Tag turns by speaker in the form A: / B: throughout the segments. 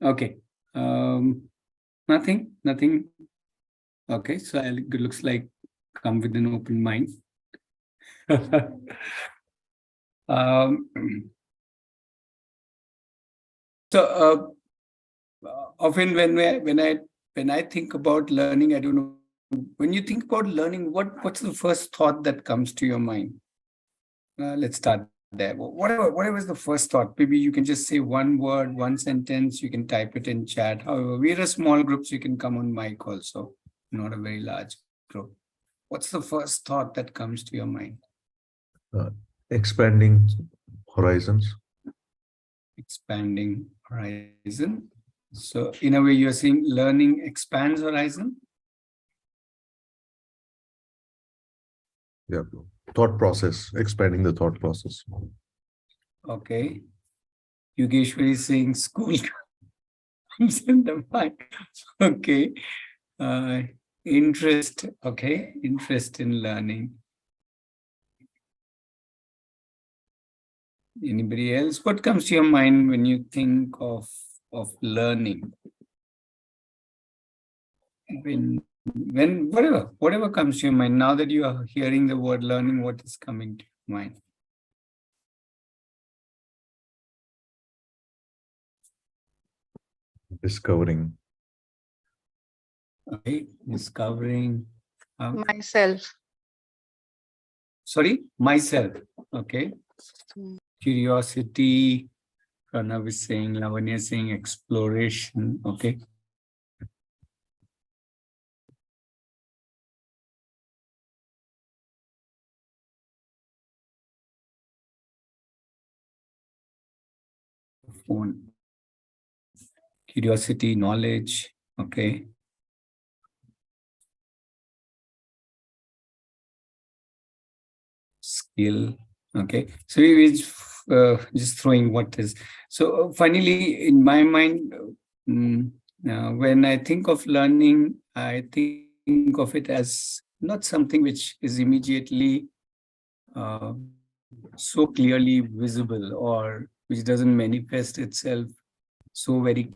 A: Okay. Nothing. Okay, so it looks like come with an open mind. um, so often when I think about learning, I don't know, when you think about learning, what's the first thought that comes to your mind? Let's start there. Whatever is the first thought? Maybe you can just say one word, one sentence. You can type it in chat. However, we're a small group, so you can come on mic also. Not a very large group. What's the first thought that comes to your mind?
B: Expanding horizons.
A: Expanding horizon. So in a way, you're saying learning expands horizon?
B: Yeah. Thought process, expanding the thought process.
A: Okay. Yogeshwari is saying school comes in the mind. Okay. Interest. Okay. Interest in learning. Anybody else? What comes to your mind when you think of learning? When whatever comes to your mind, now that you are hearing the word learning, what is coming to your mind?
B: Discovering.
A: Okay, discovering
C: myself.
A: Sorry, myself. Okay. Curiosity. Pranav is saying, Lavanya is saying exploration. Okay. Phone. Curiosity, knowledge. Okay. Skill. Okay. So we just throwing what is. So finally, in my mind, when I think of learning, I think of it as not something which is immediately so clearly visible, or which doesn't manifest itself so very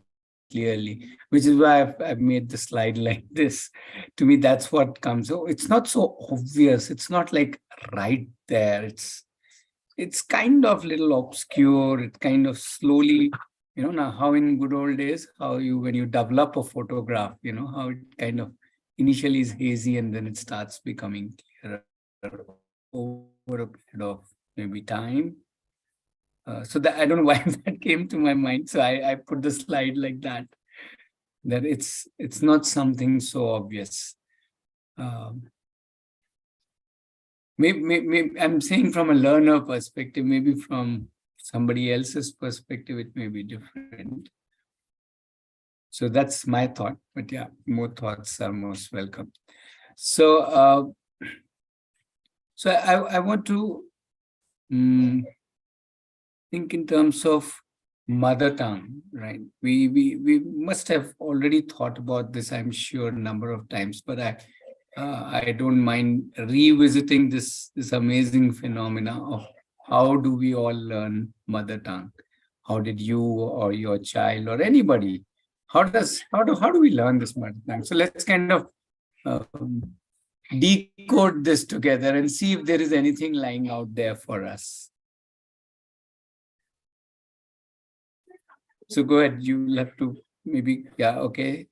A: clearly, which is why I've made the slide like this. To me, that's what comes. So it's not so obvious. It's not like right there. It's kind of little obscure. It kind of slowly, now how in good old days, how when you develop a photograph, how it kind of initially is hazy and then it starts becoming clearer over a period of maybe time. So that I don't know why that came to my mind. So I put the slide like that. That it's not something so obvious. Maybe I'm saying from a learner perspective, maybe from somebody else's perspective, it may be different. So that's my thought. But yeah, more thoughts are most welcome. So I want to think in terms of mother tongue, right? We must have already thought about this, I'm sure, a number of times, but I don't mind revisiting this amazing phenomena of how do we all learn mother tongue? How did you or your child or anybody? How do we learn this mother tongue? So let's kind of decode this together and see if there is anything lying out there for us. So go ahead. You'll have to maybe, yeah, okay.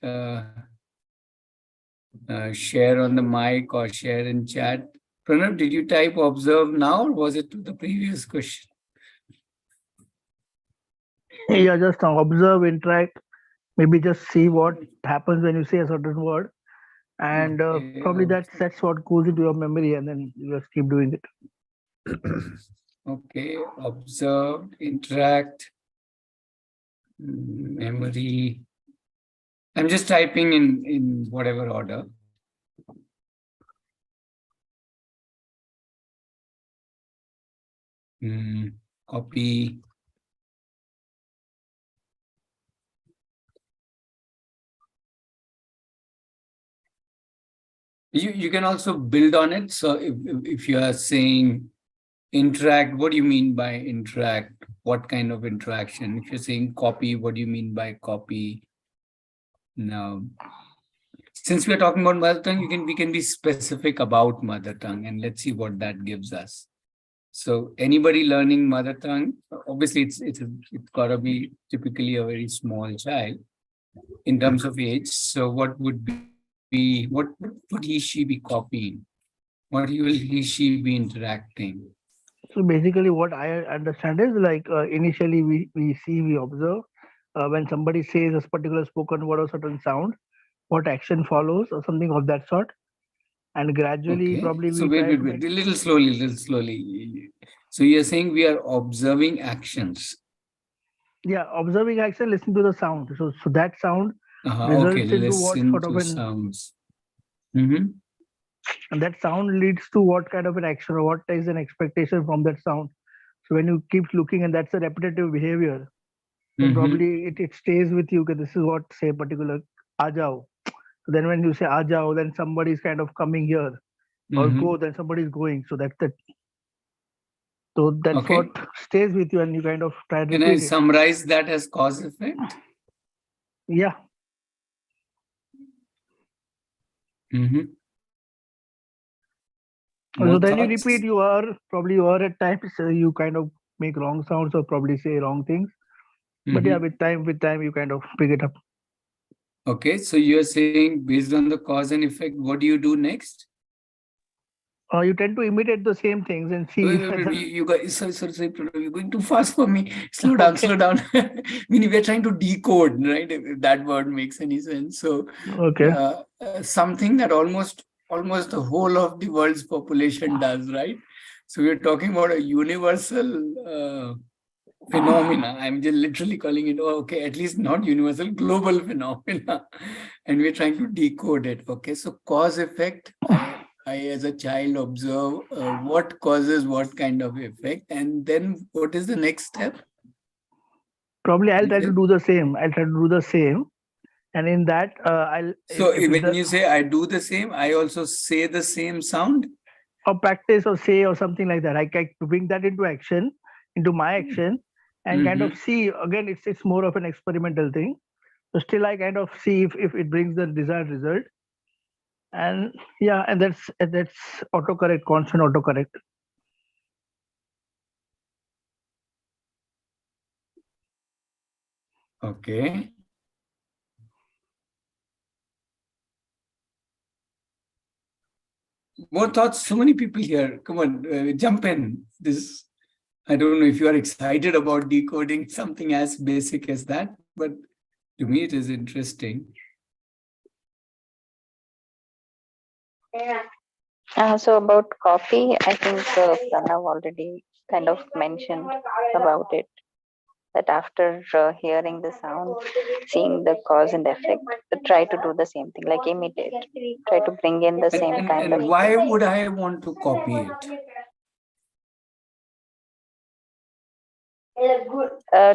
A: Share on the mic or share in chat. Pranav, did you type observe now or was it to the previous question?
D: Yeah, just observe, interact, maybe just see what happens when you say a certain word. And
A: Okay,
D: probably that's what goes into your memory, and then you just keep doing it.
A: Okay, observe, interact, memory. I'm just typing in whatever order. Copy. You can also build on it. So if you are saying interact, what do you mean by interact? What kind of interaction? If you're saying copy, what do you mean by copy? Now, since we're talking about mother tongue, we can be specific about mother tongue, and let's see what that gives us. So anybody learning mother tongue, obviously it's gotta be typically a very small child in terms of age. So what would he she be copying? What will he she be interacting?
D: So basically, what I understand is like initially we observe when somebody says a particular spoken word or certain sound, what action follows or something of that sort, and gradually
A: Okay.
D: probably
A: So
D: we try to
A: wait, a little slowly. So you're saying we are observing actions.
D: yeah, observing action, listen to the sound. So that sound
A: Okay,
D: results into what
A: listen
D: sort of
A: to
D: an
A: sounds. Mm-hmm.
D: and that sound leads to what kind of an action or what is an expectation from that sound. So when you keep looking and that's a repetitive behavior, then
A: Mm-hmm.
D: probably it stays with you. Okay, this is what say particular ajao. So then when you say ajao, then somebody is kind of coming here, or
A: Mm-hmm.
D: go, then somebody is going. So that's the so that's what
A: Okay.
D: stays with you, and you kind of try and
A: Can I
D: repeat it.
A: summarize that as cause effect?
D: Yeah.
A: Mm-hmm.
D: So
A: More
D: then you repeat.
A: thoughts?
D: You are at times you kind of make wrong sounds or probably say wrong things. But yeah,
A: Mm-hmm.
D: with time, you kind of pick it up.
A: Okay, so you're saying based on the cause and effect, what do you do next?
D: You tend to imitate the same things and see
A: Wait,
D: if
A: you guys, sorry, you're going too fast for me. Slow down,
D: okay,
A: slow down. Meaning we're trying to decode, right? If that word makes any sense. So,
D: okay.
A: something that almost the whole of the world's population does, right? So we're talking about a universal phenomena. I'm just literally calling it, oh, okay, at least not universal, global phenomena. And we're trying to decode it. Okay, so cause effect. I as a child observe what causes what kind of effect, and then what is the next step?
D: Probably I'll
A: You
D: try to
A: said?
D: do the same. And in that, I'll
A: So
D: if it's
A: when
D: the
A: you say I do the same, I also say the same sound.
D: or practice or say or something like that. I can bring that into action, into my action, and kind of
A: Mm-hmm.
D: see again. It's more of an experimental thing. So still, I kind of see if it brings the desired result. And yeah, and that's autocorrect, constant autocorrect.
A: Okay. More thoughts? So many people here. Come on, jump in. This I don't know if you are excited about decoding something as basic as that, but to me it is interesting.
C: So about copy, I think Pranav already kind of mentioned about it. That after hearing the sound, seeing the cause and effect, try to do the same thing, like imitate. Try to bring in the same kind of
A: And why would I want to copy it?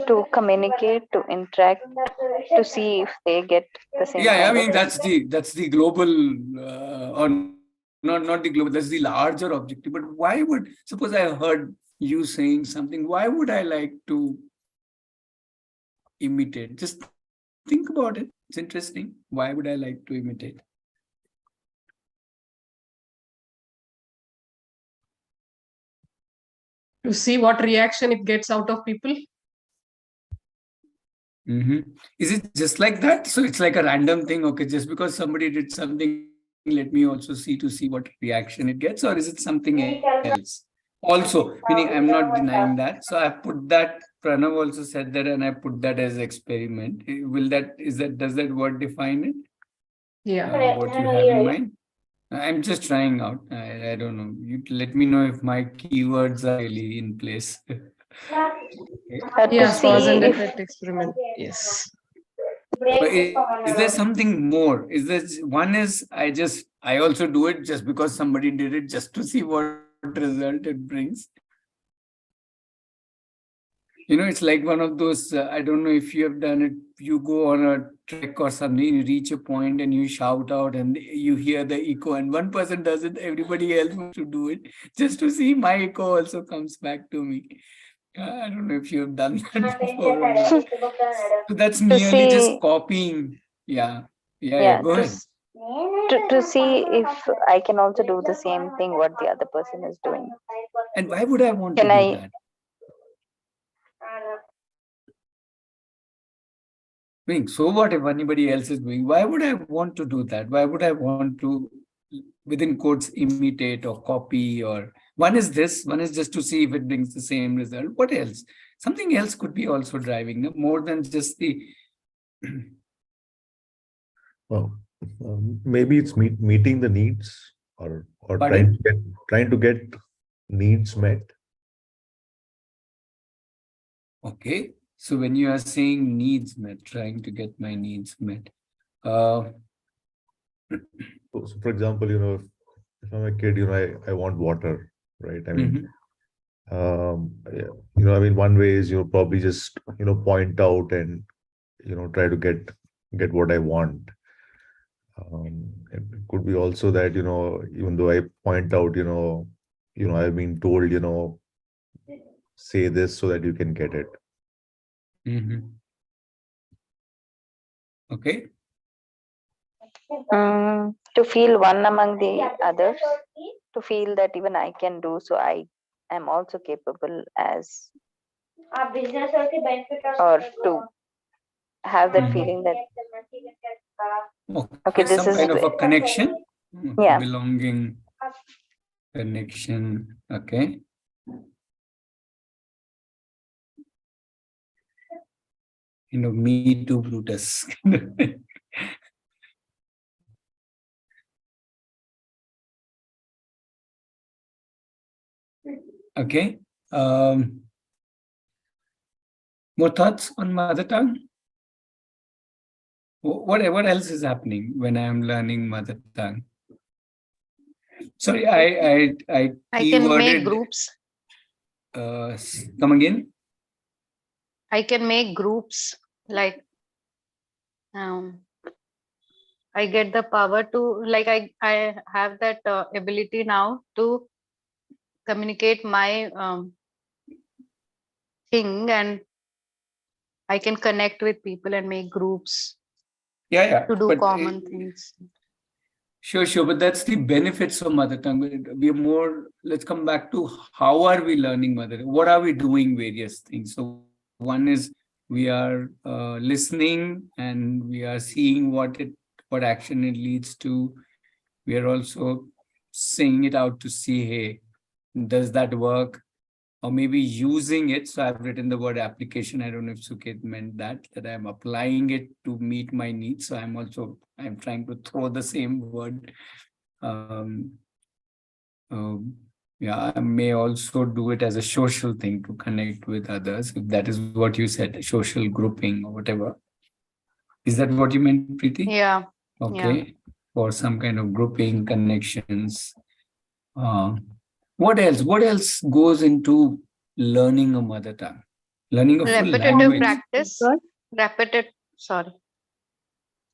C: to communicate, to interact, to see if they get the same
A: Yeah, I
C: kind of
A: mean
C: effect.
A: that's the global or not the global, that's the larger objective. But why would, suppose I heard you saying something, why would I like to imitate? Just think about it. It's interesting. Why would I like to imitate?
E: To see what reaction it gets out of people.
A: Is it just like that? So it's like a random thing. Okay, just because somebody did something, let me also see to see what reaction it gets, or is it something else? Also, meaning I'm not denying that. So I put that. Pranav also said that, and I put that as experiment. Will that does that word define it?
E: Yeah.
A: What you have in mind? I'm just trying out. I don't know. You let me know if my keywords are really in place. Okay.
C: To
E: Yeah, cause
C: see
E: and
C: if
E: effect experiment. Yes.
A: But is there something more? Is there one is I also do it just because somebody did it just to see what result it brings. It's like one of those, I don't know if you have done it, you go on a trek or something, you reach a point and you shout out and you hear the echo, and one person does it, everybody else wants to do it, just to see my echo also comes back to me. I don't know if you have done that before or not. So that's
C: To
A: merely just
C: see,
A: copying. Yeah.
C: yeah,
A: Go ahead.
C: to see if I can also do the same thing what the other person is doing.
A: And why would I want to
C: Can
A: do
C: I?
A: that? So what if anybody else is doing? Why would I want to do that? Why would I want to, within quotes, imitate or copy? Or one is this, one is just to see if it brings the same result. What else? Something else could be also driving, no? More than just the.
B: Well, maybe it's meeting the needs, or
A: Pardon?
B: trying to get needs met.
A: Okay. So when you are saying needs met, trying to get my needs met.
B: So for example, if I'm a kid, I want water, right? I mean, yeah, I mean, one way is, probably just, point out and, try to get what I want. It could be also that, even though I point out, I've been told, say this so that you can get it.
A: Okay.
C: To feel one among the others, to feel that even I can do, so I am also capable as, or to have that feeling that okay, this
A: Some
C: is
A: kind of a connection,
C: yeah.
A: belonging, connection. Okay. Me too, Brutus. Okay. More thoughts on mother tongue? What else is happening when I am learning mother tongue? Sorry, I
E: can make
A: keyworded.
E: groups.
A: Come again?
E: I can make groups, like I get the power to, like I have that ability now to communicate my thing, and I can connect with people and make groups
A: Yeah.
E: to do
A: But
E: common things.
A: Sure. But that's the benefits of mother tongue. We are more, let's come back to how are we learning mother tongue? What are we doing various things? So one is we are listening and we are seeing what action it leads to. We are also saying it out to see, hey, does that work? Or maybe using it. So I've written the word application. I don't know if Suket meant that I'm applying it to meet my needs. So I'm trying to throw the same word. I may also do it as a social thing to connect with others. If that is what you said, social grouping or whatever. Is that what you meant, Preeti?
E: Yeah.
A: Okay.
E: Yeah.
A: For some kind of grouping, connections. What else? What else goes into learning a mother tongue? Learning a full
E: Repetitive
A: language.
E: practice.
F: Good.
E: Sorry.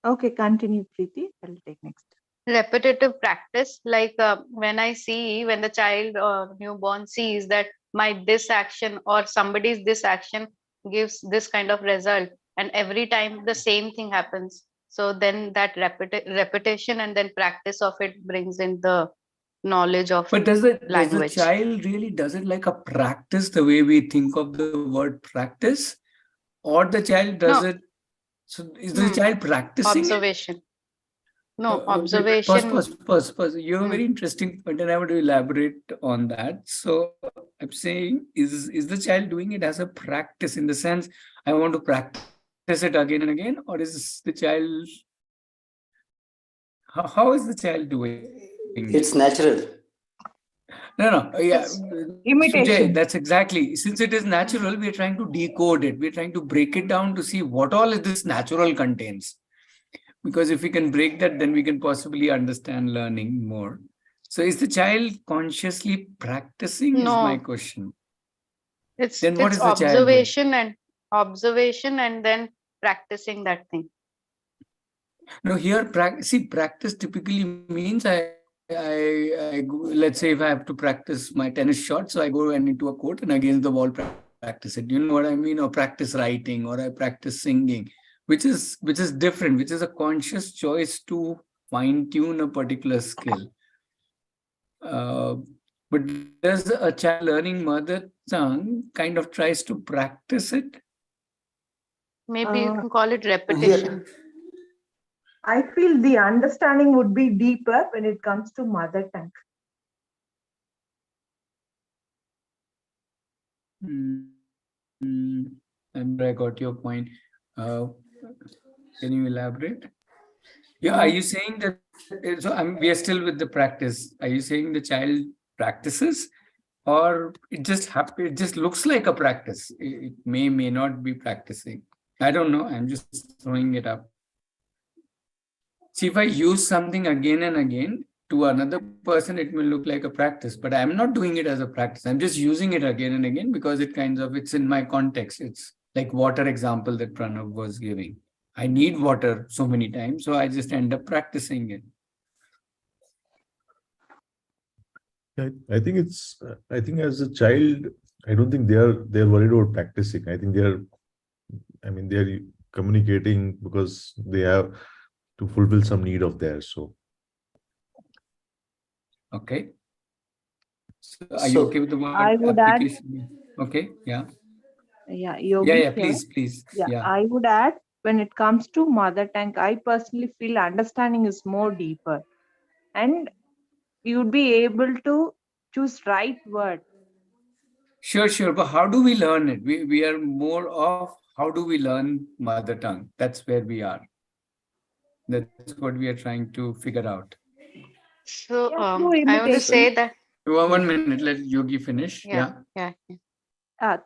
F: Okay, continue, Preeti. I'll take next.
E: Repetitive practice, like when I see, when the child or newborn sees that my this action or somebody's this action gives this kind of result, and every time the same thing happens, so then that repetition and then practice of it brings in the knowledge of
A: But does the
E: language.
A: child really does it like a practice the way we think of the word practice, or the child does
E: No.
A: it? So is the child practicing it?
E: Observation. No,
A: Wait,
E: observation.
A: pause. You have a very interesting point, and I want to elaborate on that. So I'm saying, is the child doing it as a practice in the sense I want to practice it again and again, or is the child? How is the child doing?
G: It's natural.
A: No. Yeah,
F: It's imitation.
A: Sujay, that's exactly. Since it is natural, we are trying to decode it. We're trying to break it down to see what all this natural contains. Because if we can break that, then we can possibly understand learning more. So is the child consciously practicing is my
E: No.
A: question. then what
E: it's
A: is the child doing?
E: observation and then practicing that thing.
A: No, here, practice typically means let's say if I have to practice my tennis shot, so I go and into a court and against the wall practice it. You know what I mean? Or practice writing, or I practice singing, which is different, which is a conscious choice to fine tune a particular skill. But does a child learning mother tongue kind of tries to practice it?
E: Maybe you can call it
F: Yeah.
E: repetition.
F: I feel the understanding would be deeper when it comes to mother tongue.
A: I got your point. Can you elaborate? Yeah, are you saying that? So we are still with the practice. Are you saying the child practices, or it just happens? It just looks like a practice. It may not be practicing. I don't know. I'm just throwing it up. See, if I use something again and again, to another person, it may look like a practice, but I'm not doing it as a practice. I'm just using it again and again because it's in my context. It's like water example that Pranav was giving. I need water so many times, so I just end up practicing it.
B: I think I think as a child, I don't think they're worried about practicing. I think they're communicating because they have to fulfill some need of theirs. So
A: okay. So are you okay with the word
F: I would add,
A: application? Okay, yeah.
F: Yogi here.
A: Please.
F: Yeah, I would add, when it comes to mother tongue, I personally feel understanding is more deeper, and you would be able to choose right word.
A: Sure. But how do we learn it? We are more of how do we learn mother tongue? That's where we are. That's what we are trying to figure out.
E: So
F: through
E: I want to say
F: imitation.
E: that.
A: One minute, let Yogi finish.
E: Yeah.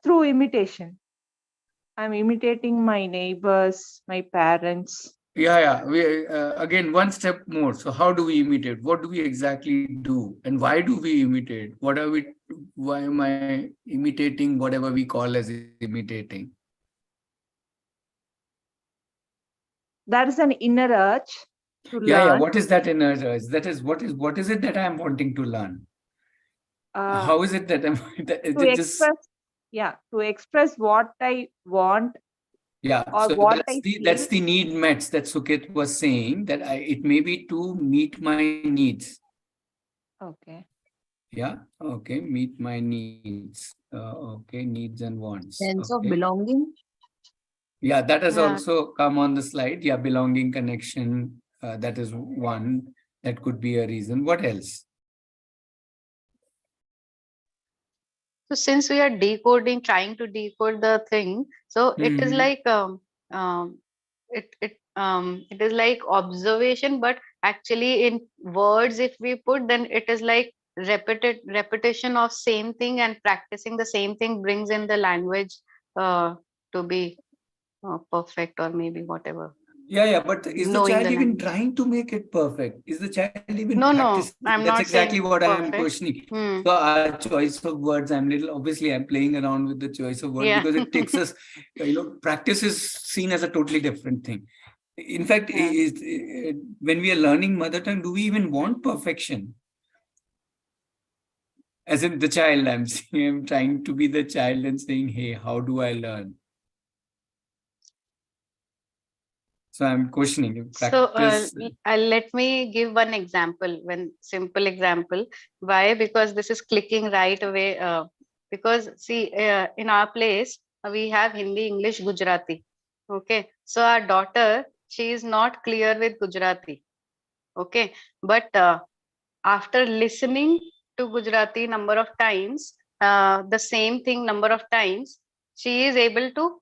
F: Through imitation. I'm imitating my neighbors, my parents.
A: Yeah. We again one step more. So how do we imitate? What do we exactly do, and why do we imitate? Why am I imitating whatever we call as imitating?
F: That is an inner urge to learn.
A: Yeah. What is that inner urge? That is what is it that I'm wanting to learn? How is it that I'm
F: to express what I want?
A: Yeah,
F: or
A: so
F: what
A: that's the need met that Sukit was saying, that it may be to meet my needs.
F: Okay.
A: Yeah, okay, meet my needs. Okay, needs and wants.
G: Sense of
A: Okay.
G: belonging.
A: Yeah, that has also come on the slide. Yeah, belonging, connection. That is one. That could be a reason. What else?
E: So since we are trying to decode the thing, so it is like it is like observation, but actually in words, if we put, then it is like repetition of same thing, and practicing the same thing brings in the language to be perfect, or maybe whatever.
A: Yeah, but is the
E: Knowing
A: child
E: the
A: even
E: language.
A: trying to make it perfect? Is the child even
E: No,
A: practicing?
E: I'm
A: That's
E: not
A: exactly
E: saying
A: what I am
E: perfect.
A: questioning. So our choice of words, obviously I'm playing around with the choice of words because it takes us, practice is seen as a totally different thing. In fact, when we are learning mother tongue, do we even want perfection? As in the child, I'm trying to be the child and saying, hey, how do I learn? So I'm questioning if practice.
E: So let me give one example, simple example. Why? Because this is clicking right away. Because see, in our place, we have Hindi, English, Gujarati. Okay. So our daughter, she is not clear with Gujarati. Okay. But after listening to Gujarati number of times, the same thing number of times, she is able to,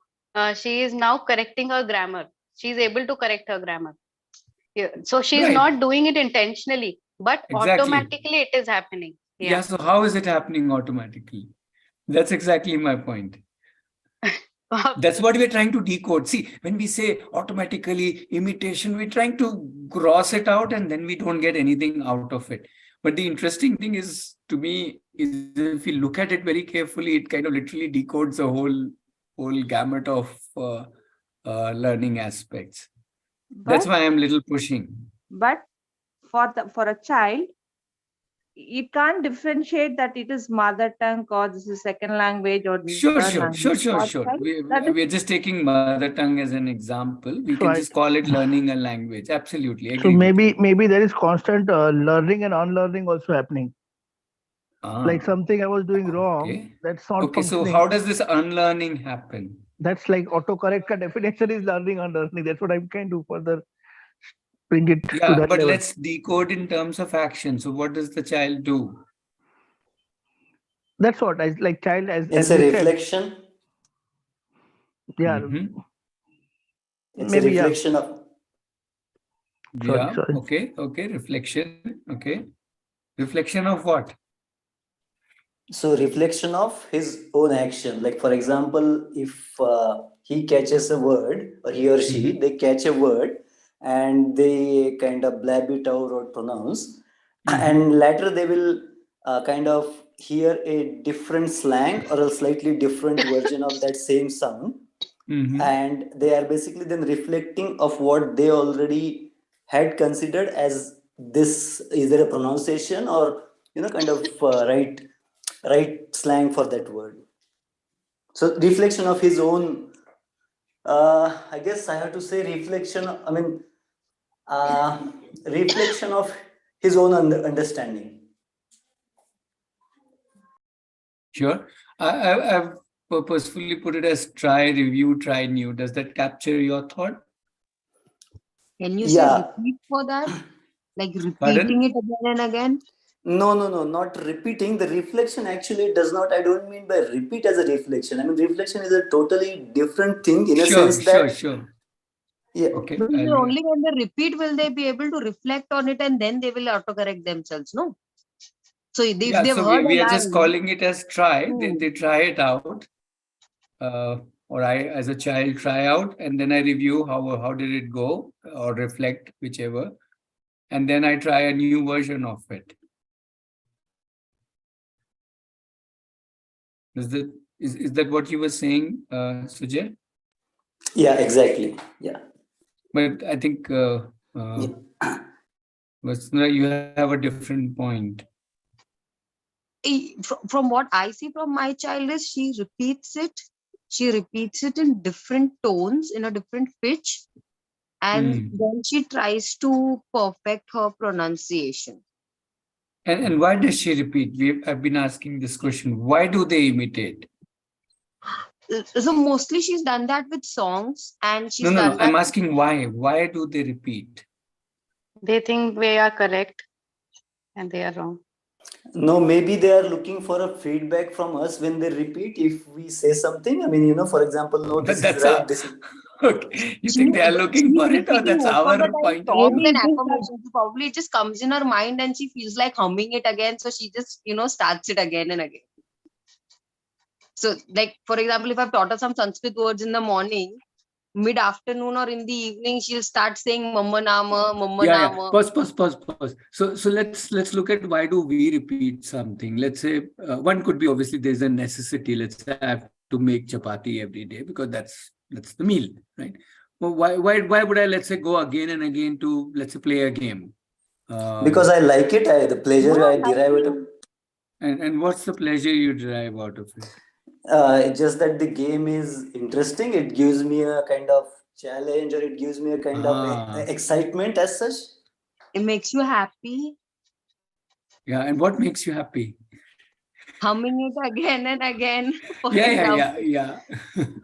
E: she is now correcting her grammar. She is able to correct her grammar. Yeah. So she is not doing it intentionally, but automatically it is happening.
A: Yeah. So how is it happening automatically? That's exactly my point. That's what we're trying to decode. See, when we say automatically imitation, we're trying to gross it out and then we don't get anything out of it. But the interesting thing is, to me, is if you look at it very carefully, it kind of literally decodes a whole gamut of learning aspects. That's
F: But
A: why I'm little pushing.
F: but for a child, it can't differentiate that it is mother tongue or this is second language or this is
A: Sure,
F: third
A: sure, sure,
F: language.
A: sure,
F: For a
A: sure.
F: child, that is
A: We're just taking mother tongue as an example. We
D: So
A: can just call it learning a language. Absolutely,
D: so
A: agree with you.
D: maybe there is constant learning and unlearning also happening. Like
A: Ah,
D: something I was doing wrong,
A: okay.
D: that's not
A: Okay, so
D: functioning.
A: how does this unlearning happen?
D: That's like autocorrect ka definition is learning, unlearning. That's what I can do further, bring it to
A: Yeah,
D: that
A: but
D: level.
A: let's decode in terms of action. So what does the child do?
D: That's what I like child
G: It's
D: as
G: a
D: we said.
G: reflection.
D: Yeah,
A: Mm-hmm.
G: It's a
D: maybe yeah.
G: reflection of
A: Yeah,
D: Sorry.
A: okay, reflection, okay. Reflection of what?
G: so reflection of his own action. Like for example, if he catches a word or he or she
A: Mm-hmm.
G: they catch a word and they kind of blab it out or pronounce,
A: Mm-hmm.
G: and later they will kind of hear a different slang or a slightly different version of that same sound,
A: Mm-hmm.
G: and they are basically then reflecting of what they already had considered as this either a pronunciation or kind of right slang for that word. So reflection of his own, I guess I have to say reflection, I mean, uh, reflection of his own understanding.
A: Sure. I've purposefully put it as try, review, try new. Does that capture your thought?
H: Can you say
G: Yeah.
H: repeat for that? Like
A: Pardon?
H: repeating it again and again?
G: No, not repeating. The reflection actually does not, I don't mean by repeat as a reflection. I mean, reflection is a totally different thing in a
A: Sure,
G: sense that,
A: sure.
G: yeah,
A: Okay.
H: Because only when they repeat will they be able to reflect on it and then they will autocorrect themselves, no? So if
A: Yeah,
H: they've
A: so
H: heard a
A: we are just
H: line,
A: calling it as try.
H: hmm,
A: They try it out. Or I, as a child, try out, and then I review how did it go, or reflect, whichever, and then I try a new version of it. Is that what you were saying, Sujay?
G: yeah, exactly. Yeah.
A: But I think
G: Yeah.
A: Vasundhara, you have a different point.
H: from what I see from my child is she repeats it. She repeats it in different tones, in a different pitch, and then she tries to perfect her pronunciation.
A: And why does she repeat? I've been asking this question. Why do they imitate?
H: So mostly she's done that with songs, and she's
A: No.
H: done that.
A: I'm asking why. Why do they repeat?
E: They think we are correct and they are wrong.
G: No, maybe they are looking for a feedback from us when they repeat. If we say something, I mean, for example, no, this is
A: That's
G: right. This is
A: okay. You think they are looking
H: She's
A: for it, or
H: repeating
A: that's
H: most of the
A: our
H: time
A: point of
H: songs
A: view?
H: and affirmations. Probably it just comes in her mind and she feels like humming it again. So she just, starts it again and again. So, like, for example, if I've taught her some Sanskrit words in the morning, mid-afternoon or in the evening, she'll start saying Mamma Nama, Mamma
A: Yeah.
H: Nama.
A: Pause. So let's look at why do we repeat something. Let's say one could be, obviously there's a necessity. Let's say I have to make chapati every day because that's the meal, right? Well, why would I, let's say, go again and again to, let's say, play a game?
G: because I like it. The pleasure I
H: Yeah,
G: derive it.
A: And what's the pleasure you derive out of it?
G: It's just that the game is interesting. It gives me a kind of challenge, or it gives me a kind of excitement as such.
H: it makes you happy.
A: Yeah, and what makes you happy?
H: Humming it again and again. For
A: Yeah.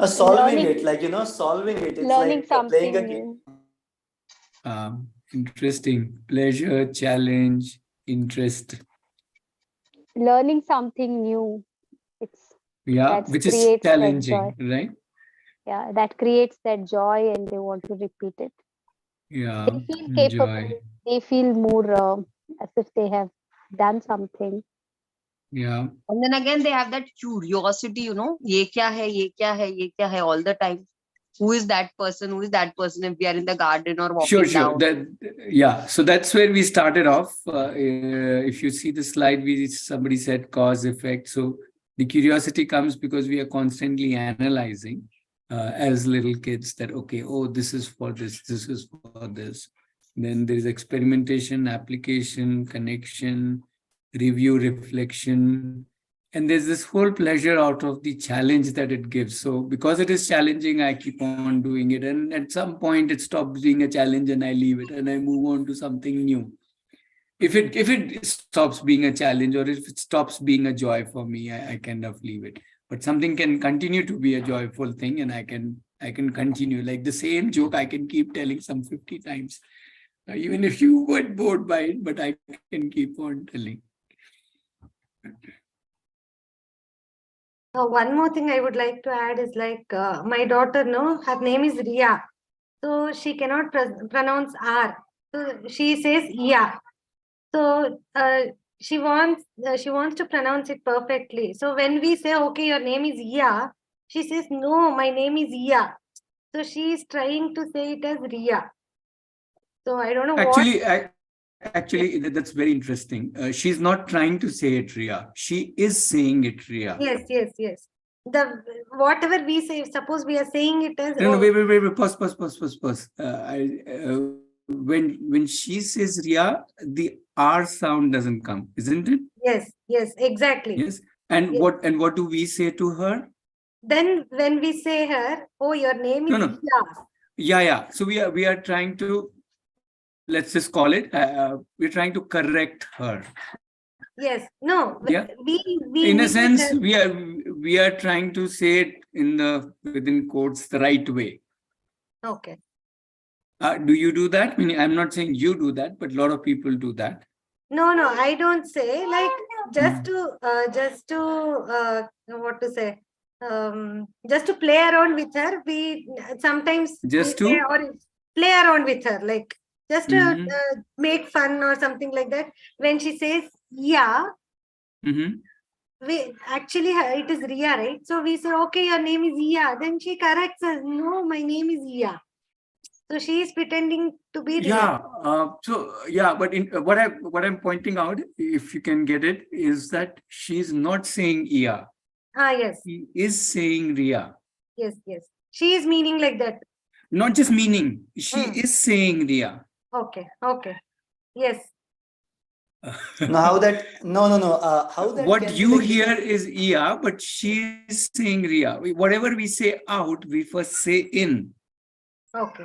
G: Solving
C: Learning,
G: it, like solving it. It's
C: learning
G: like playing a
C: something
G: game.
C: new.
A: Interesting. Pleasure, challenge, interest.
C: Learning something new. It's
A: Yeah,
C: that
A: which is
C: creates that joy.
A: challenging, right?
C: Yeah, that creates that joy, and they want to repeat it.
A: Yeah,
C: They feel
A: enjoy.
C: capable. They feel more as if they have done something.
A: Yeah.
H: And then again, they have that curiosity, ye kya hai, all the time. who is that person, if we are in the garden or walking
A: Sure.
H: down.
A: So that's where we started off. If you see the slide, somebody said cause effect. So the curiosity comes because we are constantly analyzing as little kids that, okay, oh, this is for this is for this. Then there is experimentation, application, connection, review, reflection. And there's this whole pleasure out of the challenge that it gives. So because it is challenging, I keep on doing it. And at some point it stops being a challenge and I leave it and I move on to something new. If it stops being a challenge or if it stops being a joy for me, I kind of leave it. But something can continue to be a joyful thing and I can continue. Like the same joke, I can keep telling some 50 times. Even if you get bored by it, but I can keep on telling.
I: One more thing I would like to add is like my daughter, no, her name is Ria. So she cannot pronounce R. So she says yeah. So she wants to pronounce it perfectly. So when we say, okay, your name is Iya, she says, no, my name is Iya. So she is trying to say it as Ria. So I don't know
A: Actually, that's very interesting. She's not trying to say it Ria. She is saying it Ria.
I: Yes. The whatever we say, suppose we are saying it as
A: no, wait. Pause. When she says Ria, the R sound doesn't come, isn't it?
I: Yes, exactly.
A: Yes. And
I: yes.
A: What do we say to her?
I: Then when we say her, oh, your name is Ria.
A: Yeah. So we are trying to, let's just call it, we're trying to correct her.
I: Yes. No.
A: Yeah.
I: We
A: in a sense, we are trying to say it within quotes the right way.
I: Okay.
A: Do you do that? I mean, I'm not saying you do that, but a lot of people do that.
I: No, I don't say. Like just to what to say. Just to play around with her. We sometimes play around with her, like just to make fun or something like that. When she says yeah, we actually it is Ria, right? So we say, okay, your name is Iya. Then she corrects us. No, my name is Iya. So she is pretending to be Ria.
A: But what I'm pointing out, if you can get it, is that she's not saying Iya.
I: Yes.
A: She is saying Ria.
I: Yes. She is meaning like that.
A: Not just meaning. She is saying Ria.
I: Okay. Yes.
G: No, how that? No. How that?
A: What you hear is Iya, but she's saying Ria. Whatever we say out, we first say in.
I: Okay.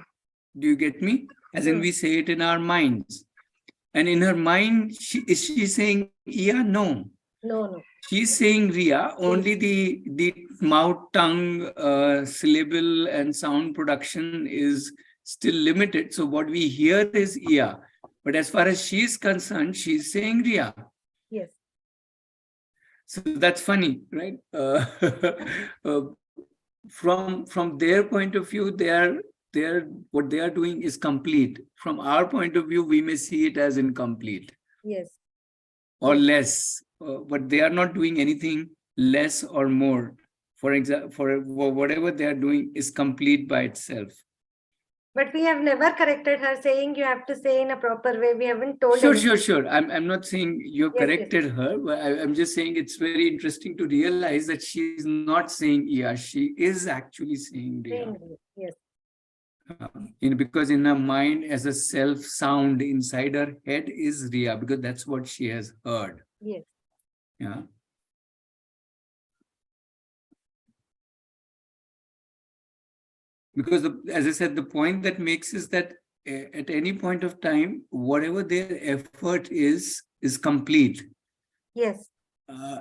A: Do you get me? As in, we say it in our minds. And in her mind, is she saying Iya? No. She's saying Ria. Only the mouth, tongue, syllable, and sound production is still limited. So what we hear is Iya. But as far as she's concerned, she's saying Ria.
I: Yes.
A: So that's funny, right? From their point of view, what they are doing is complete. From our point of view, we may see it as incomplete.
I: Yes.
A: Or less, but they are not doing anything less or more. For example, for whatever they are doing is complete by itself.
I: But we have never corrected her, saying you have to say in a proper way. We haven't told
A: her. Sure. I'm not saying you corrected her, but I'm just saying it's very interesting to realize that she's not saying Iya. She is actually saying Ria.
I: Yes.
A: Because in her mind, as a self sound inside her head is Ria, because that's what she has heard.
I: Yes.
A: Yeah. Because as I said, the point that makes is that at any point of time, whatever their effort is complete.
I: Yes.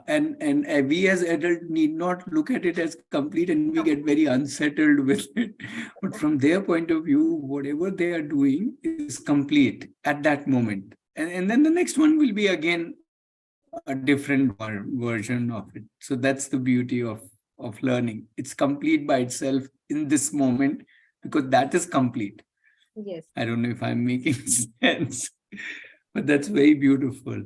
A: And we as adults need not look at it as complete, and we get very unsettled with it. But from their point of view, whatever they are doing is complete at that moment. And then the next one will be again a different version of it. So that's the beauty of learning. It's complete by itself in this moment, because that is complete.
I: Yes.
A: I don't know if I'm making sense, but that's very beautiful.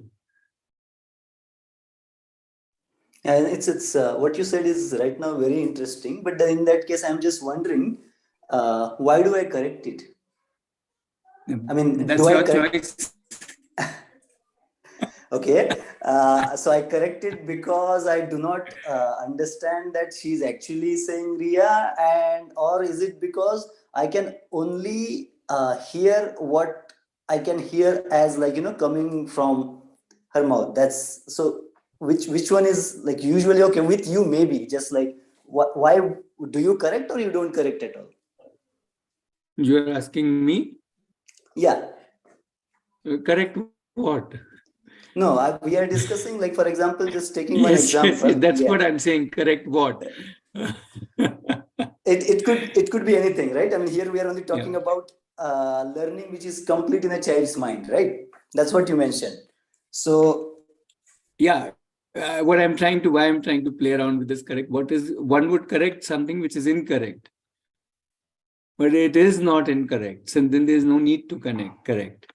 G: And it's what you said is right now very interesting. But in that case, I'm just wondering, why do I correct it? I mean,
A: that's your choice.
G: Okay, so I corrected because I do not understand that she's actually saying Ria, and or is it because I can only hear what I can hear as like coming from her mouth. That's so. Which one is like usually okay with you? Maybe just like why do you correct or you don't correct at all?
A: You're asking me?
G: Yeah.
A: Correct what?
G: No, we are discussing, like, for example, just taking one
A: Yes,
G: example.
A: that's
G: Yeah.
A: what I'm saying. Correct what?
G: It could be anything, right? I mean, here we are only talking
A: Yeah.
G: about learning which is complete in a child's mind, right? That's what you mentioned. So
A: yeah, why I'm trying to play around with this correct. What is one would correct something which is incorrect, but it is not incorrect. So then there's no need to correct.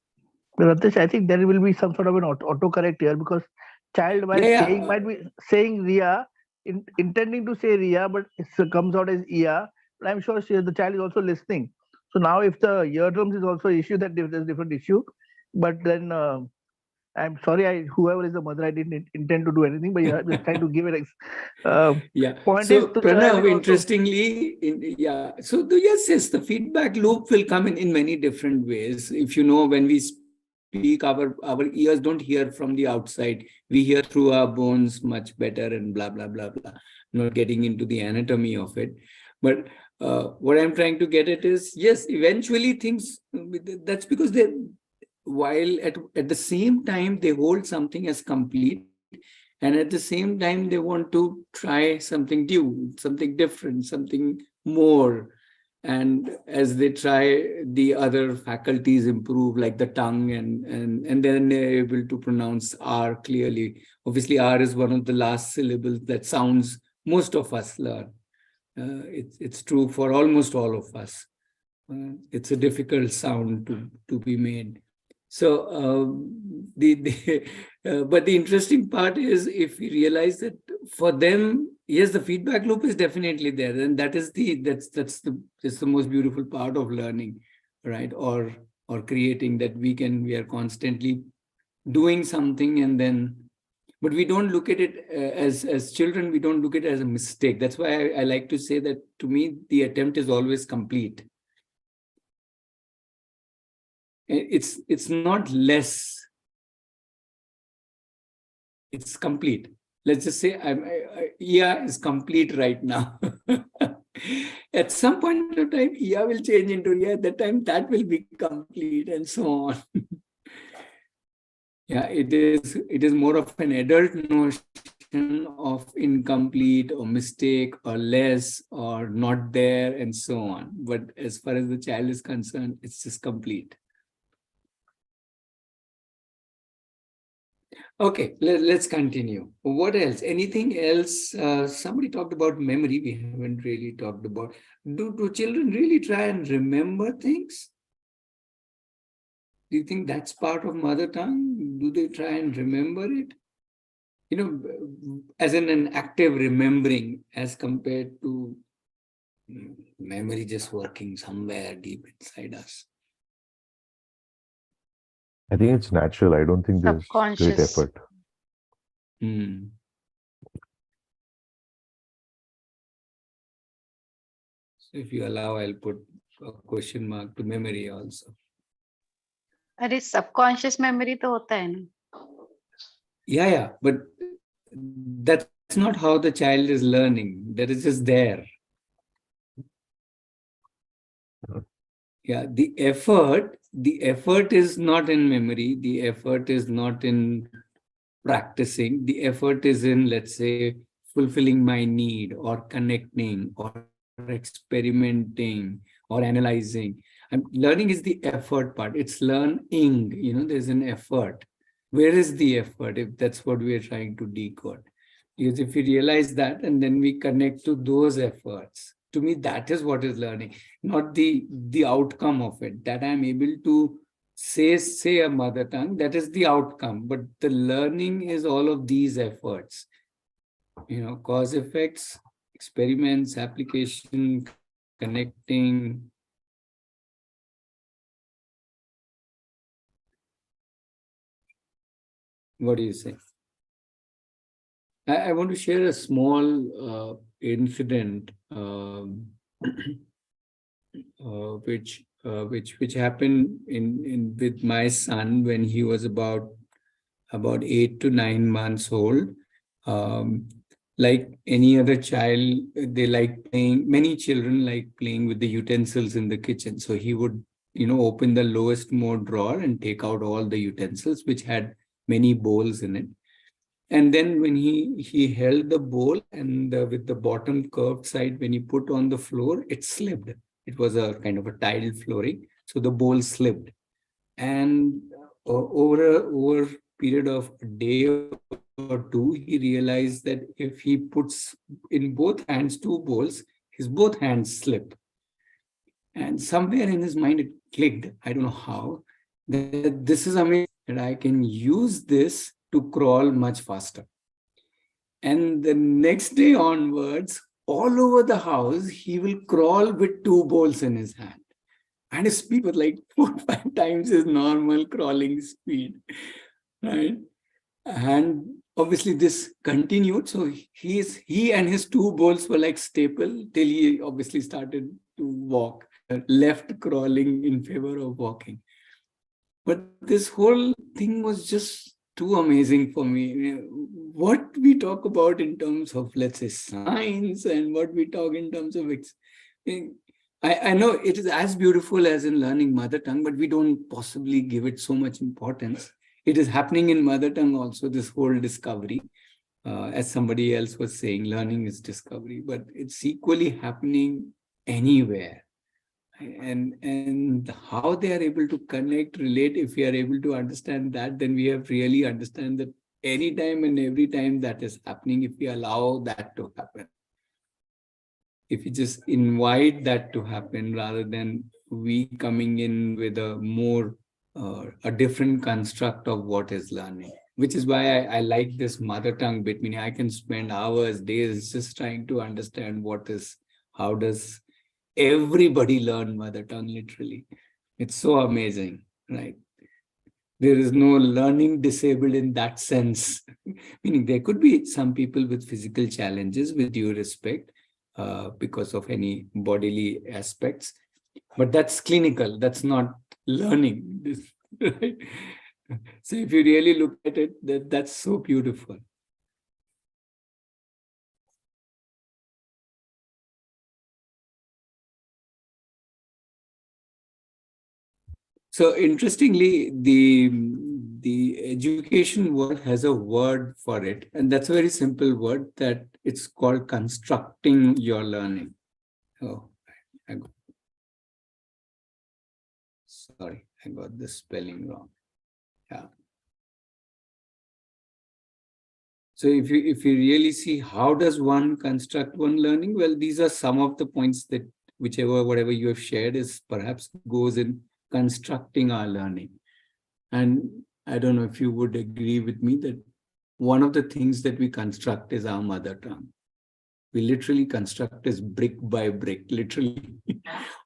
D: Well, Ratish, I think there will be some sort of an autocorrect here because child while saying might be saying Ria, intending to say Ria, but it comes out as Ia. But I'm sure the child is also listening. So now, if the eardrums is also issue, that there's a different issue. But then I'm sorry, whoever is the mother, I didn't intend to do anything, but you're just trying to give it. Point
A: so
D: is to
A: Pranav, interestingly, so yes, the feedback loop will come in many different ways. If you know, when we speak, our ears don't hear from the outside. We hear through our bones much better and blah, blah, blah, blah. Not getting into the anatomy of it. But what I'm trying to get at is, yes, eventually things, that's because they, while at the same time, they hold something as complete, and at the same time, they want to try something new, something different, something more. And as they try, the other faculties improve, like the tongue, and then they're able to pronounce R clearly. Obviously, R is one of the last syllables that sounds most of us learn. It's true for almost all of us. It's a difficult sound to be made. So but the interesting part is, if we realize that for them, yes, the feedback loop is definitely there, and that's the most beautiful part of learning, right? Or creating, that we are constantly doing something, and then, but we don't look at it as children. We don't look at it as a mistake. That's why I like to say that, to me, the attempt is always complete. It's not less, it's complete. Let's just say Ia is complete right now. At some point of time, Ia will change into Ria. At that time, that will be complete, and so on. Yeah, it is more of an adult notion of incomplete or mistake or less or not there and so on. But as far as the child is concerned, it's just complete. Okay, let's continue. What else? Anything else? Somebody talked about memory. We haven't really talked about. Do children really try and remember things? Do you think that's part of mother tongue? Do they try and remember it? As in an active remembering, as compared to memory just working somewhere deep inside us.
B: I think it's natural. I don't think there's great effort.
A: So if you allow, I'll put a question mark to memory also.
E: अरे subconscious memory तो होता है ना?
A: Yeah, but that's not how the child is learning. That is just there. Yeah, the effort is not in memory. The effort is not in practicing. The effort is in, let's say, fulfilling my need, or connecting, or experimenting, or analyzing. Learning is the effort part. It's learning, there's an effort. Where is the effort, if that's what we are trying to decode? Because if we realize that, and then we connect to those efforts, to me, that is what is learning, not the outcome of it. That I'm able to say a mother tongue, that is the outcome. But the learning is all of these efforts, cause effects, experiments, application, connecting. What do you say? I want to share a small incident which happened in with my son when he was about 8 to 9 months old. Like any other child, they like playing. Many children like playing with the utensils in the kitchen. So he would, open the lowest more drawer and take out all the utensils, which had many bowls in it. And then when he held the bowl and with the bottom curved side, when he put on the floor, it slipped. It was a kind of a tiled flooring, so the bowl slipped. And over a period of a day or two, he realized that if he puts in both hands 2 bowls, his both hands slip. And somewhere in his mind, it clicked. I don't know how. That this is amazing, that I can use this to crawl much faster. And the next day onwards, all over the house, he will crawl with 2 bowls in his hand. And his speed was like 4 or 5 times his normal crawling speed, right? And obviously this continued. So he and his 2 bowls were like staple till he obviously started to walk, left crawling in favor of walking. But this whole thing was just too amazing for me. What we talk about in terms of, let's say, science, and what we talk in terms of I know it is as beautiful as in learning mother tongue, but we don't possibly give it so much importance. It is happening in mother tongue also, this whole discovery. As somebody else was saying, learning is discovery, but it's equally happening anywhere. And how they are able to connect, relate, if we are able to understand that, then we have really understand that anytime and every time that is happening, if we allow that to happen. If we just invite that to happen rather than we coming in with a different construct of what is learning, which is why I like this mother tongue bit. Meaning I can spend hours, days just trying to understand how does everybody learn mother tongue literally. It's so amazing, right? There is no learning disabled in that sense. Meaning there could be some people with physical challenges, with due respect, because of any bodily aspects. But that's clinical, that's not learning. Right? So if you really look at it, that's so beautiful. So interestingly, the education world has a word for it, and that's a very simple word, that it's called constructing your learning. Oh, sorry, I got the spelling wrong. Yeah. So if you really see how does one construct one learning, well, these are some of the points that whatever you have shared is perhaps goes in constructing our learning. And I don't know if you would agree with me that one of the things that we construct is our mother tongue. We literally construct is brick by brick, literally,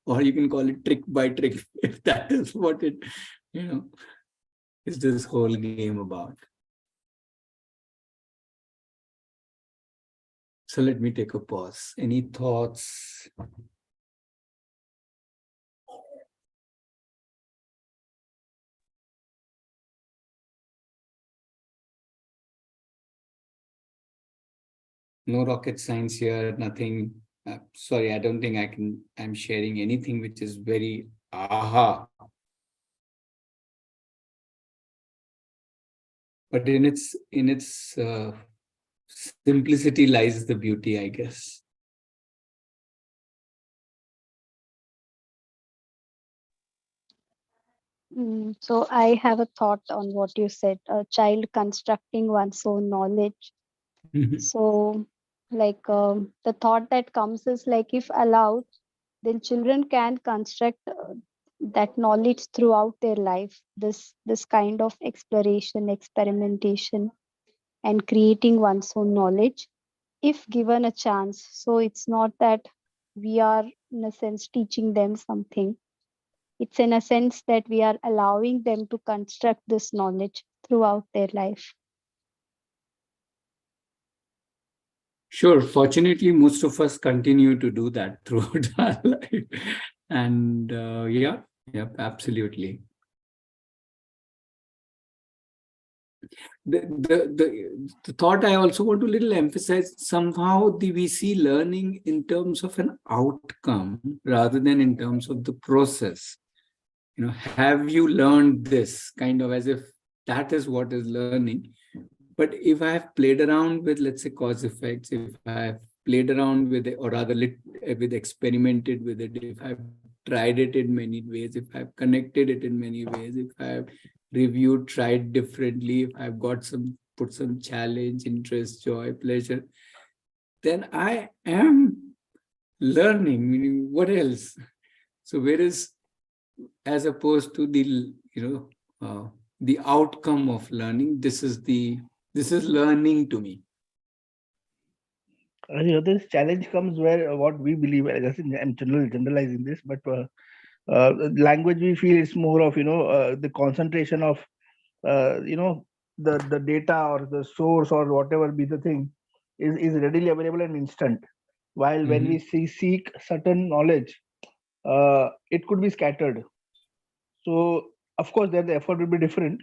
A: or you can call it trick by trick, if that is what it, is this whole game about. So let me take a pause. Any thoughts? No rocket science here, nothing. Sorry, I don't think I'm sharing anything which is very aha. But in its simplicity lies the beauty, I guess.
J: So I have a thought on what you said, a child constructing one's own knowledge. So the thought that comes is like, if allowed, then children can construct that knowledge throughout their life, this kind of exploration, experimentation, and creating one's own knowledge if given a chance. So it's not that we are in a sense, teaching them something. It's in a sense that we are allowing them to construct this knowledge throughout their life.
A: Sure. Fortunately, most of us continue to do that throughout our life. And yeah, absolutely. The thought I also want to little emphasize, somehow we see learning in terms of an outcome rather than in terms of the process. Have you learned this, kind of as if that is what is learning. But if I have played around with, let's say, cause effects, if I have played around with it, or rather with experimented with it, if I've tried it in many ways, if I've connected it in many ways, if I've reviewed, tried differently, if I've put some challenge, interest, joy, pleasure, then I am learning. Meaning, what else? So whereas, as opposed to the outcome of learning, this is learning to me.
D: This challenge comes where what we believe, I'm generalizing this, but language we feel is more of the concentration of the data or the source or whatever be the thing is readily available and instant. While when we seek certain knowledge, it could be scattered. So of course, there the effort will be different,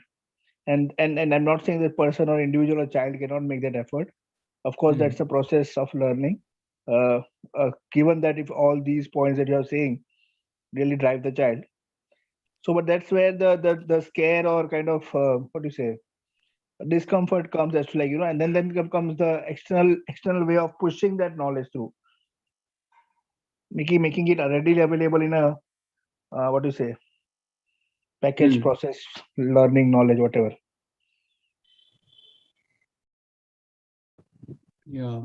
D: and I'm not saying that person or individual or child cannot make that effort. Of course, that's a process of learning. Given that if all these points that you are saying really drive the child, so but that's where the scare or kind of what do you say, discomfort comes, as to like and then comes the external way of pushing that knowledge through, making it readily available in a what do you say, package process, learning knowledge, whatever.
A: Yeah.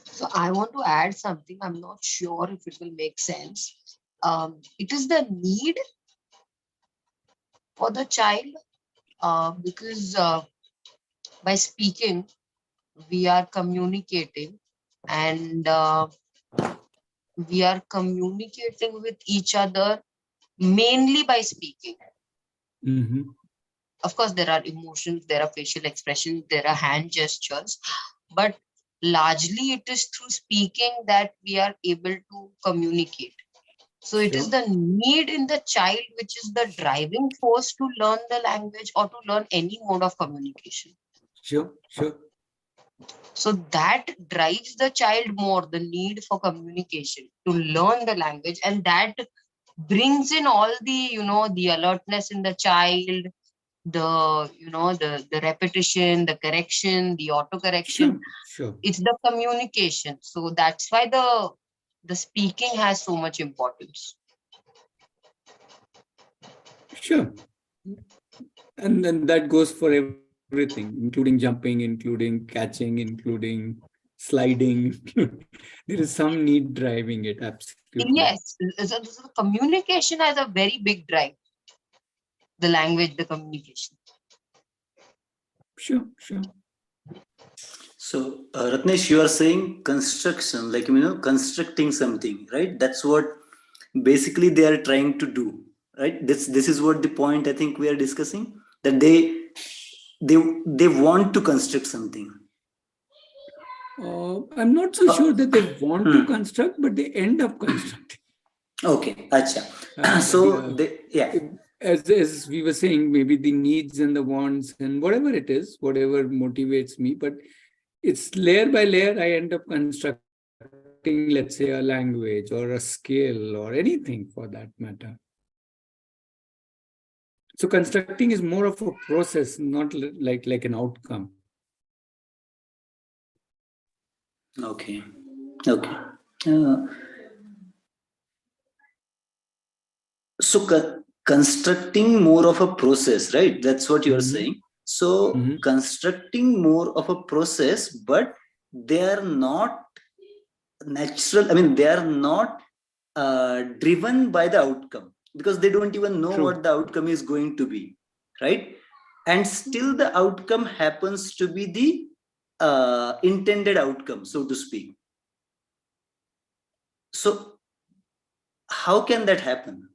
H: So I want to add something. I'm not sure if it will make sense. It is the need for the child, because by speaking, we are communicating, and we are communicating with each other mainly by speaking. Of course, there are emotions, there are facial expressions, there are hand gestures, but largely it is through speaking that we are able to communicate. So it is the need in the child which is the driving force to learn the language or to learn any mode of communication.
A: Sure.
H: So that drives the child more, the need for communication, to learn the language, and that brings in all the, the alertness in the child, the repetition, the correction, the auto correction.
A: Sure.
H: It's the communication. So that's why the speaking has so much importance.
A: Sure. And then that goes for everything, including jumping, including catching, including sliding. There is some need driving it. Absolutely.
H: Yes. So the communication has a very big drive. The language, the communication.
A: Sure.
G: So, Ratnesh, you are saying construction, like, constructing something, right? That's what basically they are trying to do, right? This is what the point I think we are discussing, that they want to construct something.
A: I'm not so sure that they want to construct, but they end up constructing.
G: Okay, acha. So
A: as we were saying, maybe the needs and the wants and whatever it is, whatever motivates me, but it's layer by layer. I end up constructing, let's say, a language or a skill or anything for that matter. So constructing is more of a process, not like an outcome.
G: Okay. So constructing more of a process, right? That's what you're saying. So constructing more of a process, but they are not natural. I mean, they are not driven by the outcome, because they don't even know what the outcome is going to be, right? And still the outcome happens to be the intended outcome, so to speak. So how can that happen?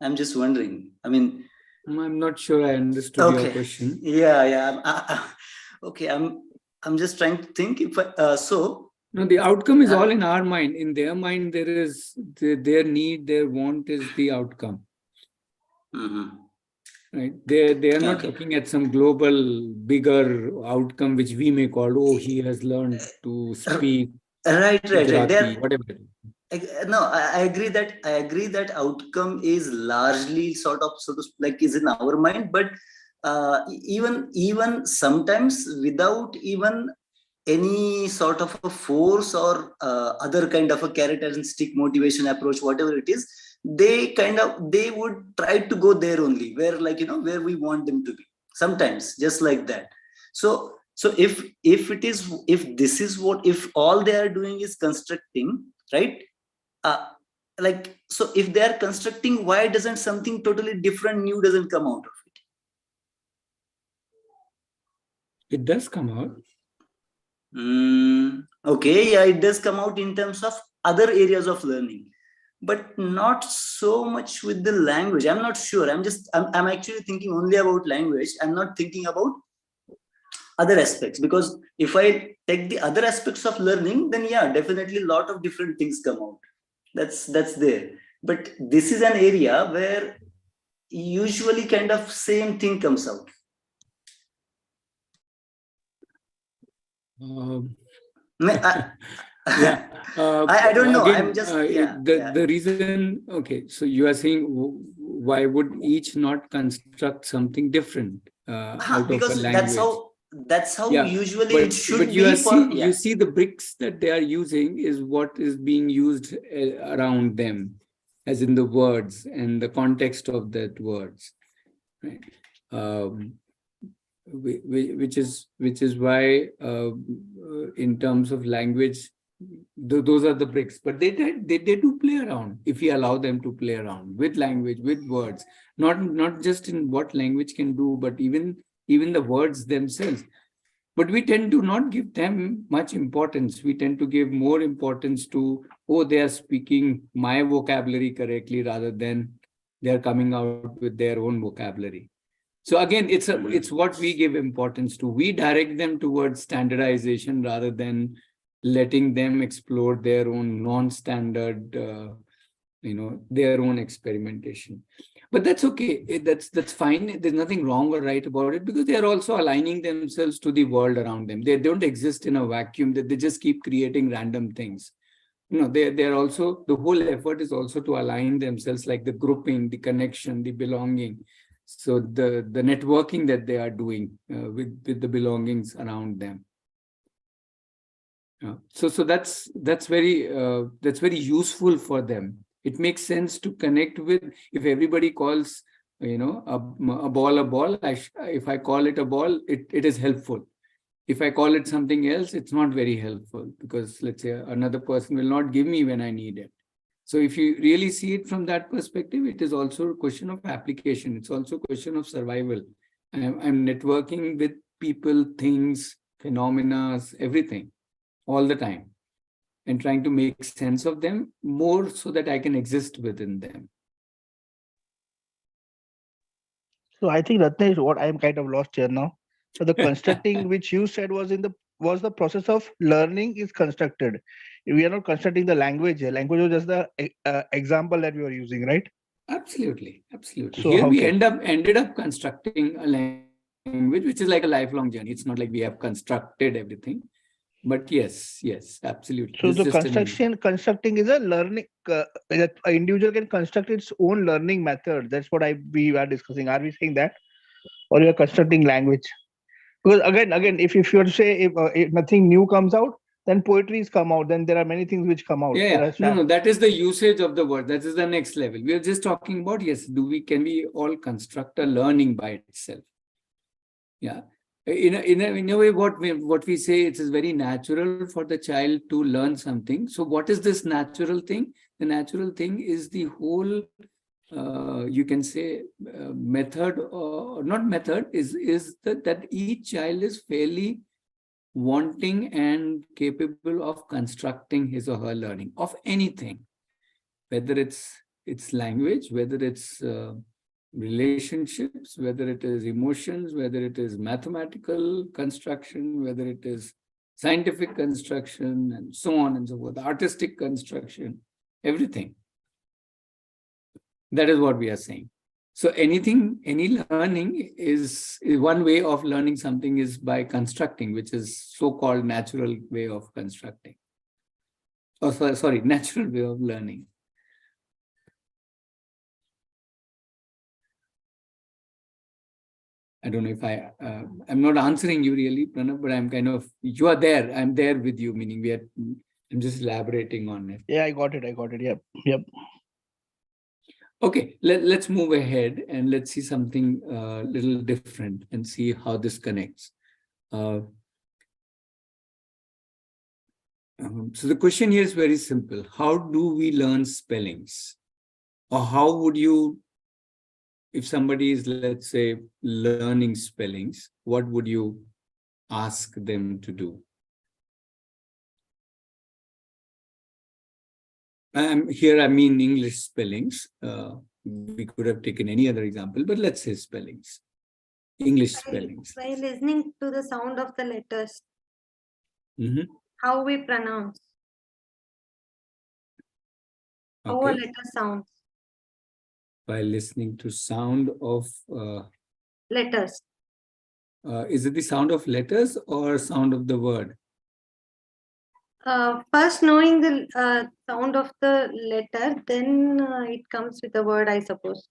G: I'm just wondering. I mean,
A: I'm not sure I understood your question.
G: Yeah. Okay. I'm just trying to think if
A: no, the outcome is all in our mind. In their mind, there is their need, their want is the outcome. Right? They are not looking at some global, bigger outcome which we may call, oh, he has learned to speak Gujarati, whatever.
G: No, I agree that outcome is largely sort of like is in our mind, but even sometimes without even any sort of a force or other kind of a carrot and stick motivation approach, whatever it is, they would try to go there only where, like, where we want them to be, sometimes just like that. So if this is what, if all they are doing is constructing, right? Like, so if they are constructing, why doesn't something totally different, new doesn't come out of it?
A: It does come out.
G: Okay, yeah, it does come out in terms of other areas of learning, but not so much with the language. I'm not sure. I'm actually thinking only about language. I'm not thinking about other aspects, because if I take the other aspects of learning, then yeah, definitely a lot of different things come out. That's there. But this is an area where usually kind of same thing comes out.
A: Yeah,
G: I don't know.
A: Again,
G: I'm just
A: the reason. Okay, so you are saying why would each not construct something different out of a language?
G: That's how usually it should
A: but
G: be.
A: You see the bricks that they are using is what is being used around them, as in the words and the context of that words, right? Which is why in terms of language, those are the bricks, but they do play around if we allow them to play around with language, with words, not just in what language can do, but even the words themselves. But we tend to not give them much importance. We tend to give more importance to, oh, they are speaking my vocabulary correctly, rather than they are coming out with their own vocabulary. So again, it's what we give importance to. We direct them towards standardization rather than letting them explore their own non-standard, their own experimentation. But that's okay. That's fine. There's nothing wrong or right about it, because they are also aligning themselves to the world around them. They don't exist in a vacuum. That they just keep creating random things. They're also, the whole effort is also to align themselves, like the grouping, the connection, the belonging. So the networking that they are doing with the belongings around them. So that's very useful for them. It makes sense to connect with. If everybody calls a ball a ball, if I call it a ball, it is helpful. If I call it something else, it's not very helpful, because let's say another person will not give me when I need it. So if you really see it from that perspective, it is also a question of application. It's also a question of survival. I'm networking with people, things, phenomena, everything, all the time, and trying to make sense of them more so that I can exist within them.
D: So I think, Ratnesh, what I'm kind of lost here now. So the constructing which you said was the process of learning is constructed. We are not constructing the language here. Language was just the example that we were using, right?
A: Absolutely. So
D: here
A: we ended up constructing a language, which is like a lifelong journey. It's not like we have constructed everything. But yes, absolutely.
D: So the constructing is a learning. An individual can construct its own learning method. That's what we are discussing. Are we saying that, or you are constructing language? Because again, if you were to say if nothing new comes out, then poetries come out. Then there are many things which come out.
A: Yeah. No, that is the usage of the word. That is the next level. We are just talking about, yes, can we all construct a learning by itself? Yeah. In a way, what we say, it is very natural for the child to learn something. So what is this natural thing? The natural thing is the whole, you can say, method, or not method, is that each child is fairly wanting and capable of constructing his or her learning of anything, whether it's language, whether it's relationships, whether it is emotions, whether it is mathematical construction, whether it is scientific construction, and so on and so forth, artistic construction, everything. That is what we are saying. So anything, any learning is one way of learning something is by constructing, which is so-called natural way of constructing. Oh, sorry, natural way of learning. I don't know if I'm not answering you really, Pranav, but I'm kind of, you are there. I'm there with you, meaning I'm just elaborating on it.
D: Yeah, I got it. Yep.
A: Okay, let's move ahead and let's see something little different and see how this connects. So the question here is very simple. How do we learn spellings? Or how would you, if somebody is, let's say, learning spellings, what would you ask them to do? Here I mean English spellings. We could have taken any other example, but let's say spellings. English spellings.
I: By listening to the sound of the letters,
A: how
I: we pronounce, how a letter sounds.
A: By listening to sound of
I: letters.
A: Is it the sound of letters or sound of the word?
I: First knowing the sound of the letter, then it comes with the word, I suppose.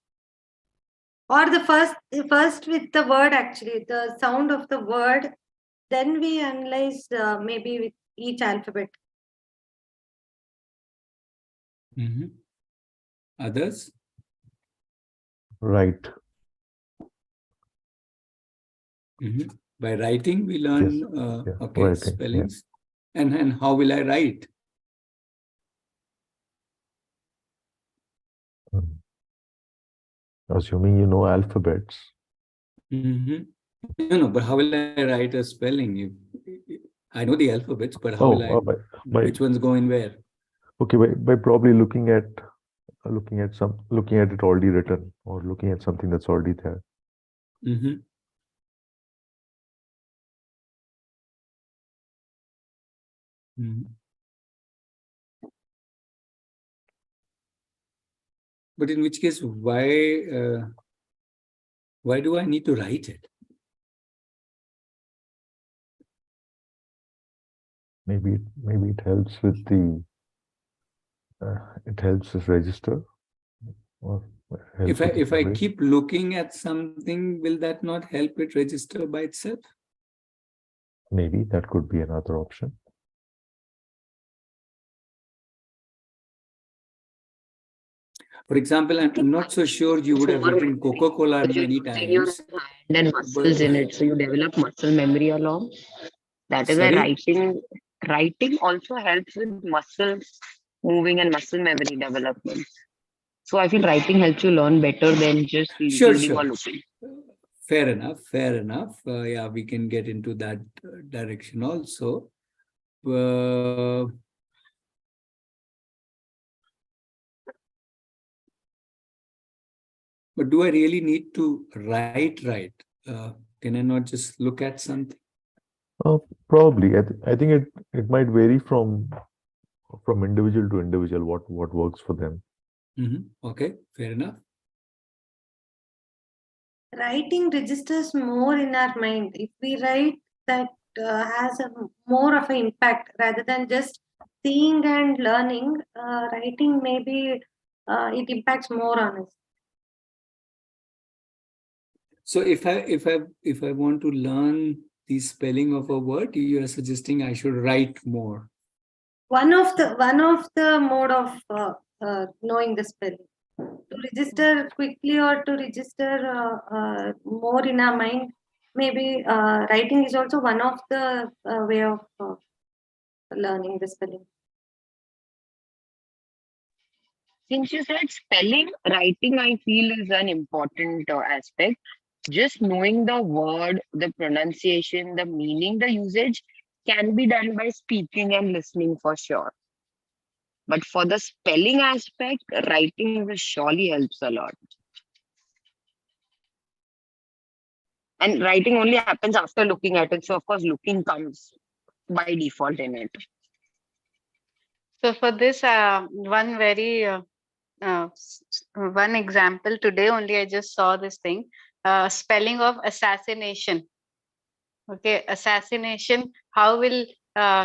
I: Or the first with the word, actually, the sound of the word, then we analyze maybe with each alphabet.
A: Others?
B: Right.
A: By writing, we learn
B: writing,
A: spellings. Yeah. And how will I write?
B: Assuming you know alphabets.
A: No, but how will I write a spelling? I know the alphabets, but how will I? Which ones go in where?
B: Okay, by probably looking at it already written, or looking at something that's already there.
A: But in which case, why do I need to write it?
B: Maybe it helps with the it helps us register. Or
A: if I keep looking at something, will that not help it register by itself?
B: Maybe that could be another option.
A: For example, I'm not so sure you would have written Coca-Cola many times.
H: And muscles in it, so you develop muscle memory along. That is why writing also helps with muscles moving and muscle memory development. So I feel writing helps you learn better than just reading or looking.
A: Fair enough. Yeah, we can get into that direction also. But do I really need to write? Can I not just look at something?
B: Probably. I think it might vary from individual to individual what works for them.
A: Okay, fair enough.
I: Writing registers more in our mind. If we write, that has more of an impact rather than just seeing and learning. Writing, maybe it impacts more on us.
A: So if I want to learn the spelling of a word, you are suggesting I should write more.
I: One of the mode of knowing the spelling. To register quickly or to register more in our mind, maybe writing is also one of the way of learning the spelling.
H: Since you said spelling, writing I feel is an important aspect. Just knowing the word, the pronunciation, the meaning, the usage can be done by speaking and listening for sure. But for the spelling aspect, writing will surely helps a lot. And writing only happens after looking at it. So of course, looking comes by default in it.
E: So for this, one example today only I just saw this thing, spelling of assassination. Okay, assassination. How will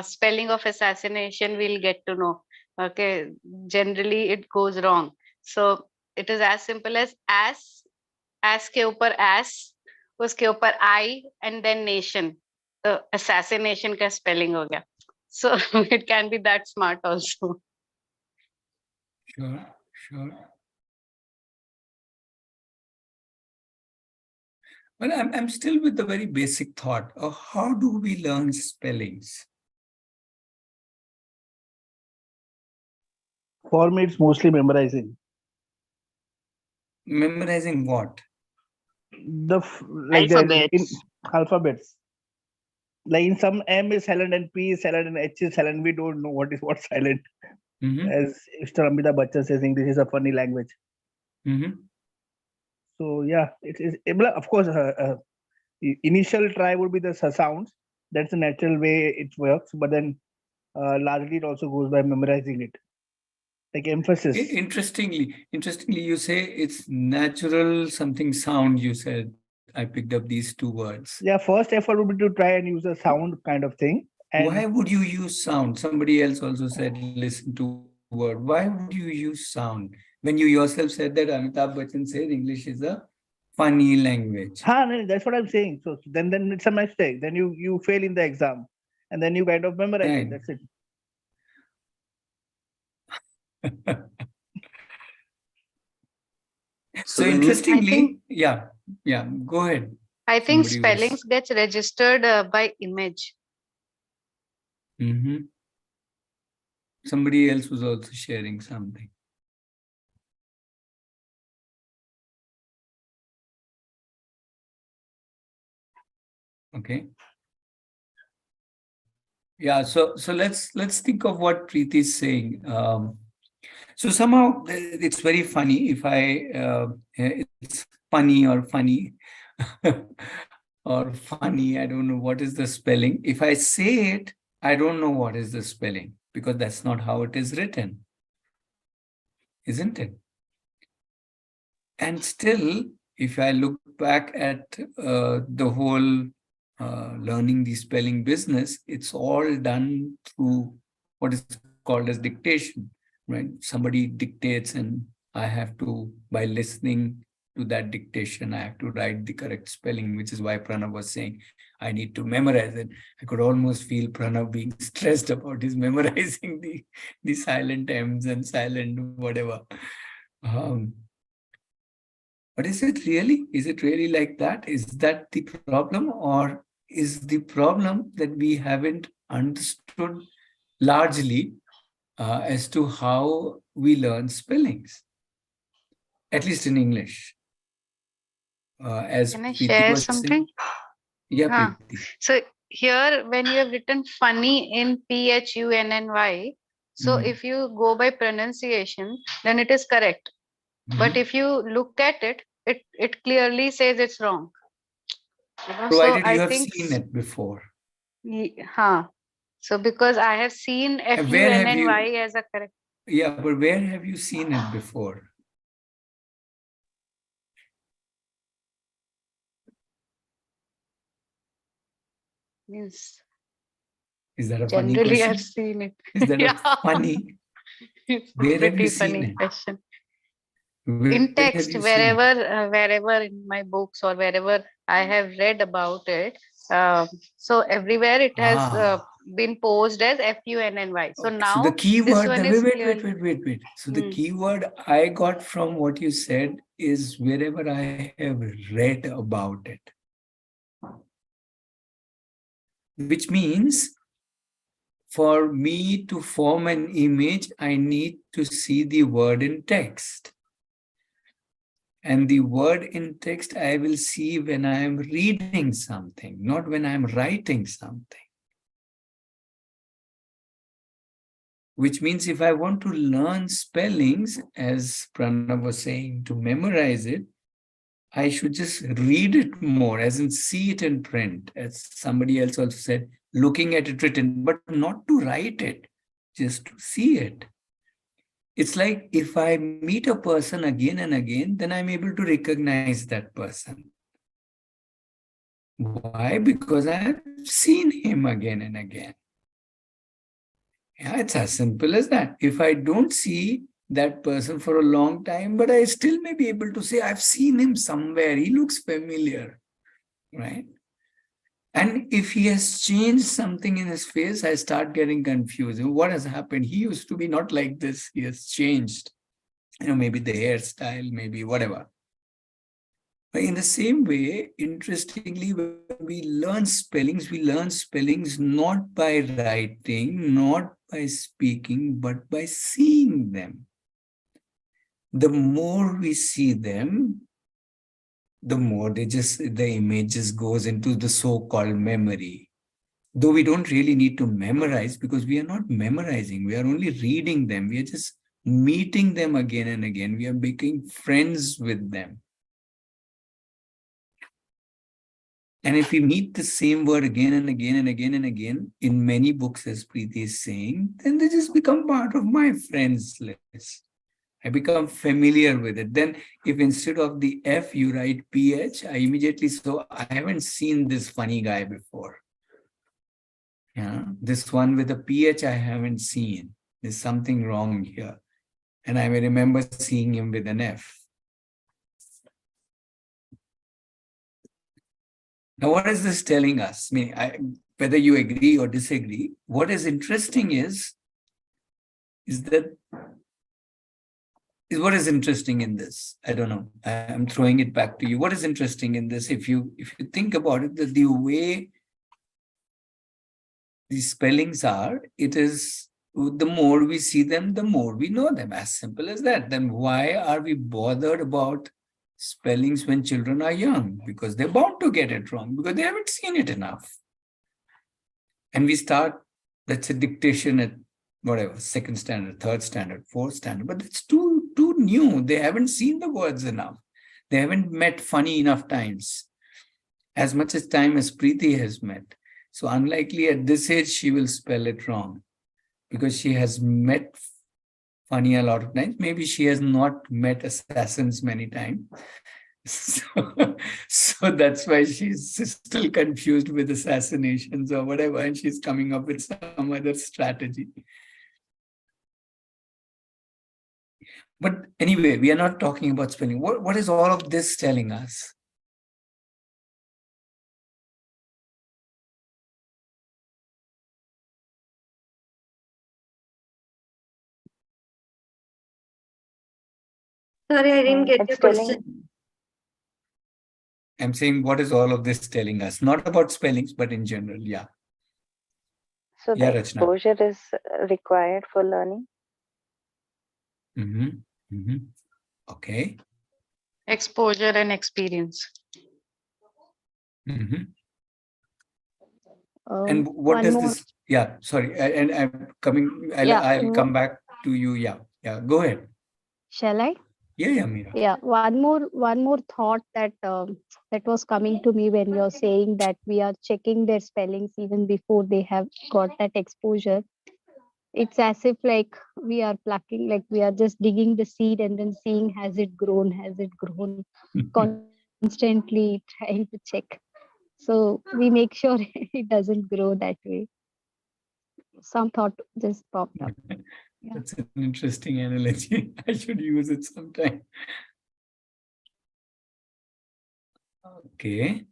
E: spelling of assassination we'll get to know? Okay, generally it goes wrong. So it is as simple as के ऊपर as, उसके ऊपर I and then nation. The assassination का spelling हो गया. So it can be that smart also.
A: Sure, sure. But I'm still with the very basic thought of how do we learn spellings?
D: For me, it's mostly memorizing.
A: Memorizing what?
H: Alphabets.
D: Alphabets. Like in some M is silent and P is silent and H is silent. We don't know what is what silent. As Mr. Amitabh Bachchan says, this is a funny language. So yeah, it is. Of course, initial try would be the sounds. That's the natural way it works. But then largely it also goes by memorizing it. Like emphasis.
A: Interestingly, you say it's natural something sound. You said I picked up these two words.
D: Yeah, first effort would be to try and use a sound kind of thing.
A: And why would you use sound? Somebody else also said listen to word. Why would you use sound when you yourself said that Amitabh Bachchan said English is a funny language?
D: That's what I'm saying. So then it's a mistake. Then you fail in the exam, and then you kind of memorize it. That's it.
A: So interestingly, yeah, go ahead.
E: I think spellings gets registered by image.
A: Somebody else was also sharing something. Okay. Yeah, so let's think of what Preeti is saying. So somehow it's very funny if it's funny or funny or funny. I don't know what is the spelling. If I say it, I don't know what is the spelling because that's not how it is written, isn't it? And still, if I look back at the whole learning the spelling business, it's all done through what is called as dictation, right? Somebody dictates and I have to, by listening to that dictation, I have to write the correct spelling, which is why Pranav was saying, I need to memorize it. I could almost feel Pranav being stressed about his memorizing the silent M's and silent whatever. But is it really like that? Is that the problem? Or is the problem that we haven't understood largely as to how we learn spellings, at least in English?
E: Can I share something?
A: Yeah,
E: so here, when you have written funny in PHUNNY, so if you go by pronunciation, then it is correct. But if you look at it, it clearly says it's wrong.
A: Provided you have seen it before.
E: So because I have seen FUNNY as a correct.
A: Yeah, but where have you seen it before?
E: Yes.
A: Is that a funny
E: question? Generally, I've seen it.
A: Is that a funny?
E: It's
A: where have you
E: funny
A: seen
E: question.
A: Where
E: in text, wherever in my books or wherever I have read about it, so everywhere it has been posed as FUNNY. So now
A: so the keyword, wait. So the
E: Hmm.
A: keyword I got from what you said is wherever I have read about it. Which means for me to form an image, I need to see the word in text. And the word in text I will see when I am reading something, not when I am writing something. which means if I want to learn spellings, as Pranav was saying, to memorize it, I should just read it more, as in see it in print, as somebody else also said, looking at it written, but not to write it, just to see it. It's like if I meet a person again and again, then I'm able to recognize that person. Why? Because I've seen him again and again. Yeah, it's as simple as that. If I don't see that person for a long time, but I still may be able to say, I've seen him somewhere. He looks familiar, right? And if he has changed something in his face, I start getting confused. What has happened? He used to be not like this. He has changed. Maybe the hairstyle, maybe whatever. But in the same way, interestingly, when we learn spellings not by writing, not by speaking, but by seeing them. The more we see them, the more the image just goes into the so-called memory. Though we don't really need to memorize, because we are not memorizing, we are only reading them. We are just meeting them again and again. We are making friends with them. And if we meet the same word again and again and again and again in many books, as Preeti is saying, then they just become part of my friends list. I become familiar with it. Then if instead of the F you write PH, I immediately, so I haven't seen this funny guy before. Yeah, this one with a PH I haven't seen. There's something wrong here. And I may remember seeing him with an F. Now, what is this telling us? I mean, whether you agree or disagree, what is interesting is what is interesting in this? I don't know. I'm throwing it back to you. What is interesting in this? If you think about it, that the way these spellings are, it is the more we see them, the more we know them. As simple as that. Then why are we bothered about spellings when children are young? Because they're bound to get it wrong, because they haven't seen it enough. And we start, let's say, dictation at whatever, second standard, third standard, fourth standard, but it's too new. They haven't seen the words enough. They haven't met funny enough times, as much as time as Preeti has met. So unlikely at this age, she will spell it wrong, because she has met funny a lot of times. Maybe she has not met assassins many times. So that's why she's still confused with assassinations or whatever, and she's coming up with some other strategy. But anyway, we are not talking about spelling. What is all of this telling us?
I: Sorry, I didn't get your question.
A: I'm saying, what is all of this telling us? Not about spellings, but in general, yeah.
C: So the exposure is required for learning.
A: Okay.
E: Exposure and experience.
A: And what does this? Yeah, sorry. And I'm coming. I'll come back to you. Yeah. Go ahead.
J: Shall I?
A: Yeah, Meera.
J: Yeah. One more thought that that was coming to me when you're saying that we are checking their spellings even before they have got that exposure. It's as if like we are plucking, like we are just digging the seed and then seeing has it grown, constantly trying to check. So we make sure it doesn't grow that way. Some thought just popped up.
A: Yeah. That's an interesting analogy. I should use it sometime. Okay.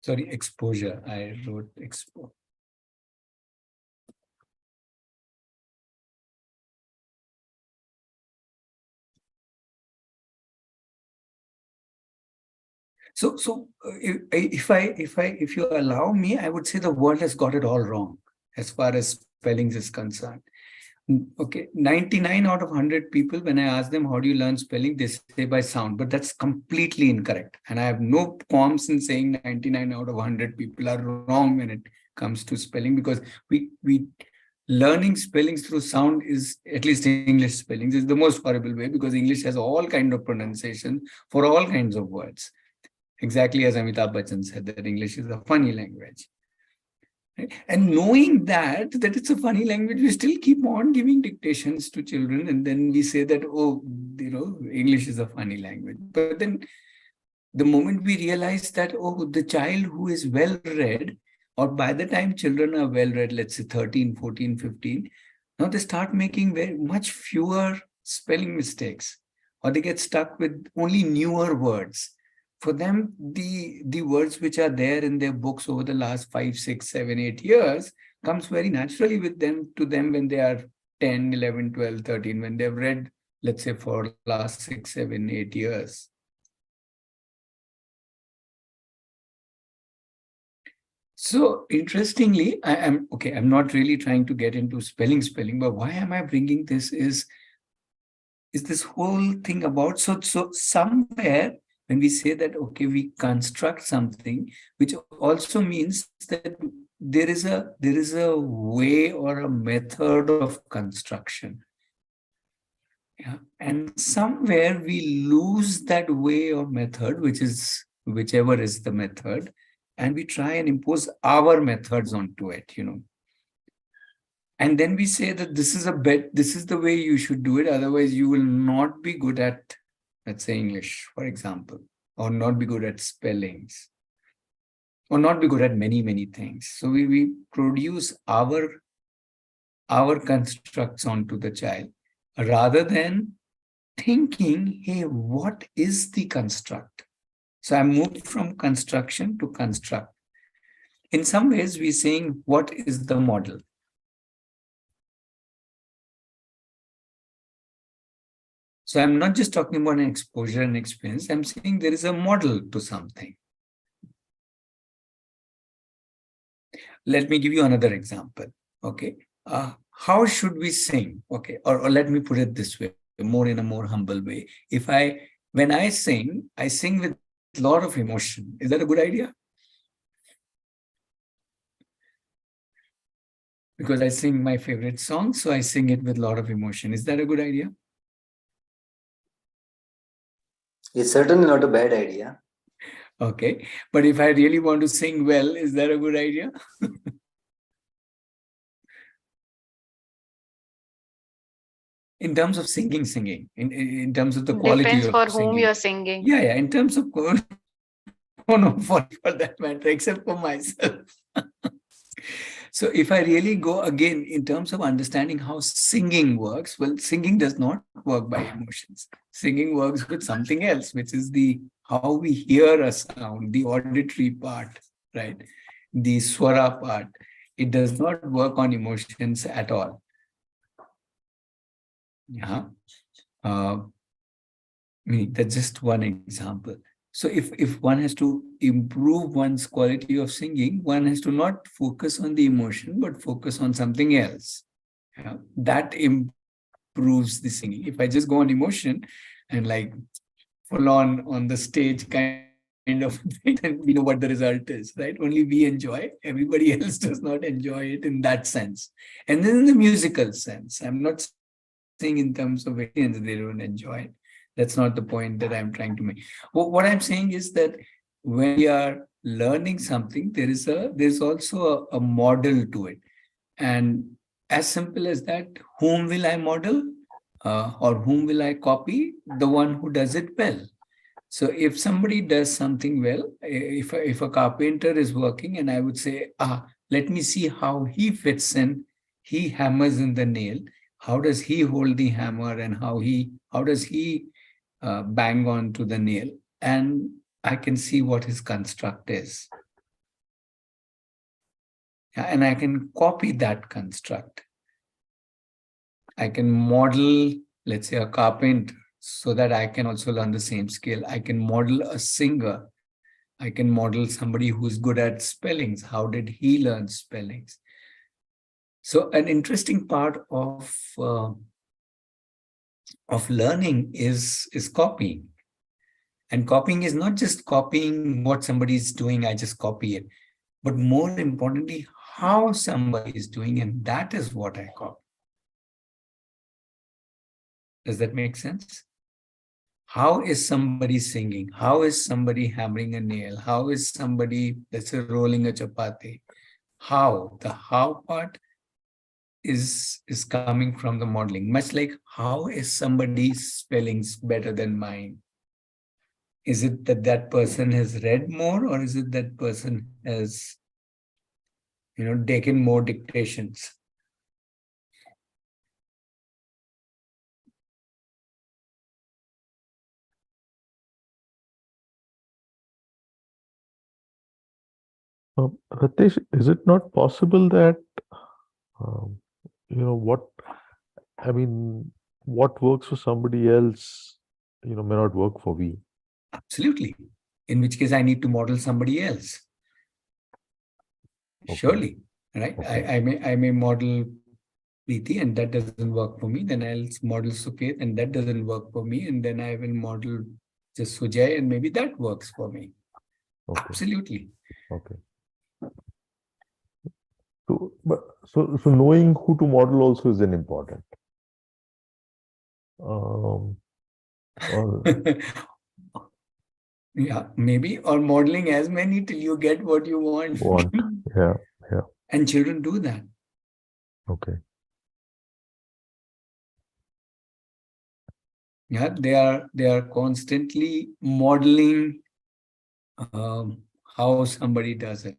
A: Sorry, exposure. I wrote exposure. So if you allow me, I would say the world has got it all wrong as far as spellings is concerned. Okay, 99 out of 100 people, when I ask them, how do you learn spelling? They say by sound, but that's completely incorrect. And I have no qualms in saying 99 out of 100 people are wrong when it comes to spelling, because we learning spellings through sound is, at least English spellings, is the most horrible way, because English has all kind of pronunciation for all kinds of words. Exactly as Amitabh Bachchan said, that English is a funny language. And knowing that it's a funny language, we still keep on giving dictations to children, and then we say that, oh, English is a funny language. But then the moment we realize that, oh, the child who is well read, or by the time children are well read, let's say 13, 14, 15, now they start making very much fewer spelling mistakes, or they get stuck with only newer words. For them, the words which are there in their books over the last 5, 6, 7, 8 years comes very naturally to them when they are 10, 11, 12, 13, when they've read, let's say, for last 6, 7, 8 years. So interestingly, I'm not really trying to get into spelling, but why am I bringing this is this whole thing about, so somewhere when we say that, okay, we construct something, which also means that there is a way or a method of construction. Yeah. And somewhere we lose that way or method, whichever is the method, and we try and impose our methods onto it, And then we say that this is the way you should do it. Otherwise, you will not be good at, let's say, English, for example, or not be good at spellings, or not be good at many, many things. So we produce our constructs onto the child, rather than thinking, hey, what is the construct? So I moved from construction to construct. In some ways, we're saying, what is the model? So I'm not just talking about an exposure and experience. I'm saying there is a model to something. Let me give you another example. Okay. How should we sing? Okay. Or let me put it this way, in a more humble way. When I sing with a lot of emotion. Is that a good idea? Because I sing my favorite song, so I sing it with a lot of emotion. Is that a good idea?
G: It's certainly not a bad idea.
A: Okay. But if I really want to sing well, is that a good idea? In terms of singing, in terms of the quality
E: Depends
A: of
E: for
A: singing.
E: whom you're singing.
A: Yeah. In terms of, no, for that matter, except for myself. So if I really go again in terms of understanding how singing works, well, singing does not work by emotions. Singing works with something else, which is how we hear a sound, the auditory part, right? The swara part. It does not work on emotions at all. Yeah. That's just one example. So if one has to improve one's quality of singing, one has to not focus on the emotion, but focus on something else. Yeah, that improves the singing. If I just go on emotion and like full on the stage kind of thing, then we know what the result is, right? Only we enjoy. Everybody else does not enjoy it in that sense. And then in the musical sense, I'm not saying in terms of opinions they don't enjoy it. That's not the point that I'm trying to make. What I'm saying is that when we are learning something, there's also a model to it. And as simple as that, whom will I model or whom will I copy? The one who does it well. So if somebody does something well, if a carpenter is working and I would say, let me see how he fits in, he hammers in the nail. How does he hold the hammer and how does he bang on to the nail? And I can see what his construct is. And I can copy that construct. I can model, let's say, a carpenter so that I can also learn the same skill. I can model a singer. I can model somebody who's good at spellings. How did he learn spellings? So an interesting part of learning is copying. And copying is not just copying what somebody is doing, I just copy it, but more importantly, how somebody is doing, and that is what I copy. Does that make sense? How is somebody singing? How is somebody hammering a nail? How is somebody, let's say, rolling a chapati? How? The how part is coming from the modeling. Much like, how is somebody's spellings better than mine? Is it that that person has read more, or is it that person has, taken more dictations?
B: Ritesh, is it not possible that um, what I mean, what works for somebody else, may not work for me?
A: Absolutely. In which case, I need to model somebody else.
B: Okay.
A: Surely, right?
B: Okay.
A: I may model Preeti, and that doesn't work for me. Then I'll model Suket, and that doesn't work for me. And then I will model just Sujay, and maybe that works for me.
B: Okay.
A: Absolutely.
B: Okay. So knowing who to model also is an important. Or
A: Yeah, maybe, or modeling as many till you get what you want.
B: Yeah.
A: And children do that.
B: Okay.
A: Yeah, they are constantly modeling how somebody does it.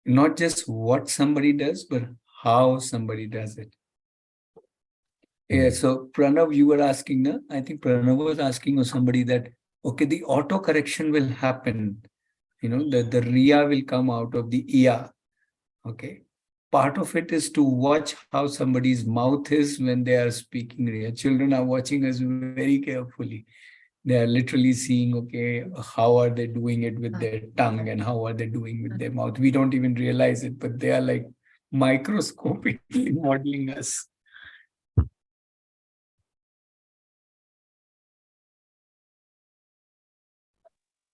A: Not just what somebody does, but how somebody does it. Yeah, so Pranav, you were asking, no? I think Pranav was asking of somebody that, okay, the auto correction will happen. The Ria will come out of the Ia. Okay. Part of it is to watch how somebody's mouth is when they are speaking Ria. Children are watching us very carefully. They are literally seeing, okay, how are they doing it with their tongue and how are they doing with their mouth? We don't even realize it, but they are like microscopically modeling us.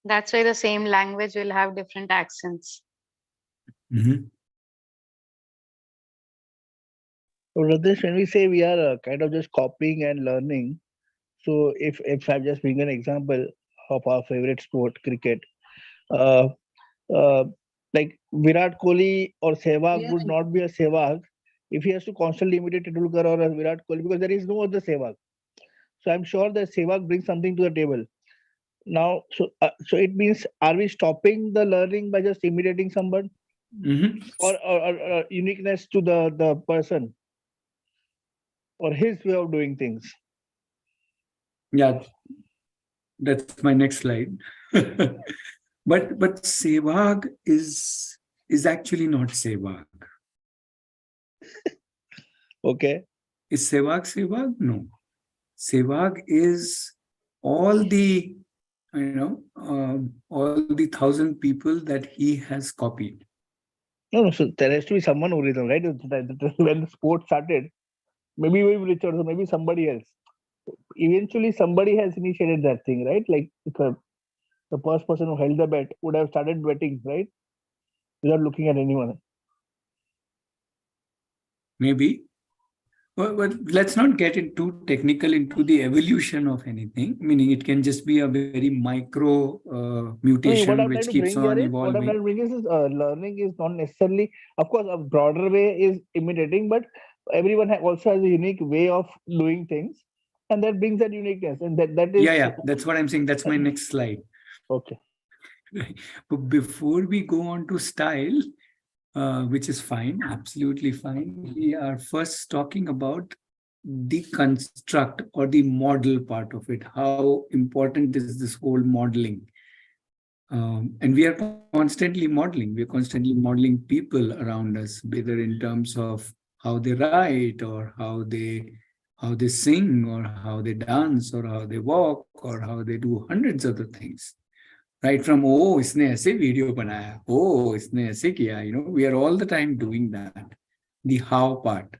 E: That's why the same language will have different accents.
A: Mm-hmm.
D: So Ritesh, when we say we are kind of just copying and learning, so if I just bring an example of our favorite sport, cricket, uh, uh, like Virat Kohli or Sehwag would not be a Sehwag if he has to constantly imitate Tendulkar or a Virat Kohli, because there is no other Sehwag. So I'm sure that Sehwag brings something to the table. Now, so it means, are we stopping the learning by just imitating someone, or uniqueness to the person or his way of doing things?
A: Yeah, that's my next slide. But Sehwag is actually not Sehwag.
D: Okay.
A: Is Sehwag Sehwag? No. Sehwag is all the all the 1,000 people that he has copied.
D: No, so there has to be someone original, right? When the sport started, maybe Richard, or maybe somebody else. Eventually, somebody has initiated that thing, right? Like the first person who held the bat would have started betting, right? Without looking at anyone.
A: Maybe. But let's not get too technical into the evolution of anything. Meaning, it can just be a very micro mutation
D: what I'm
A: which
D: trying to
A: keeps
D: bring here
A: on
D: is, what I'm trying to
A: evolving.
D: bring is learning is not necessarily, of course, a broader way is imitating, but everyone also has a unique way of doing things, and that brings that uniqueness, and that is.
A: Yeah, that's what I'm saying. That's my next slide.
D: Okay.
A: But before we go on to style, which is fine, absolutely fine, we are first talking about the construct or the model part of it. How important is this whole modeling? And we are constantly modeling. We are constantly modeling people around us, whether in terms of how they write or how they sing or how they dance or how they walk or how they do hundreds of the things. Right from, oh, इसने ऐसे video बनाया, oh, इसने ऐसे किया, we are all the time doing that. The how part.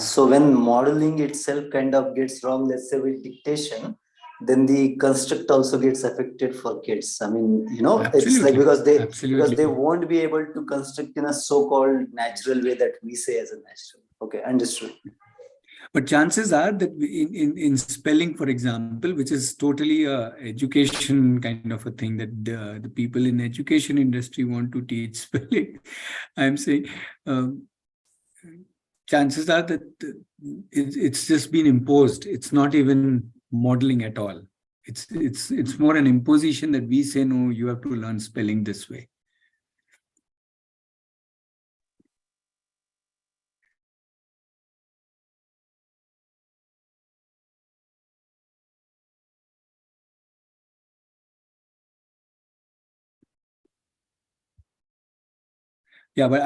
G: So when modeling itself kind of gets wrong, let's say with dictation, then the construct also gets affected for kids. I mean, it's like because they won't be able to construct in a so-called natural way that we say as a natural. Okay, understood.
A: But chances are that in spelling, for example, which is totally a education kind of a thing that the people in education industry want to teach spelling, I'm saying, chances are that it's just been imposed. It's not even modeling at all. It's more an imposition that we say, no, you have to learn spelling this way. Yeah, but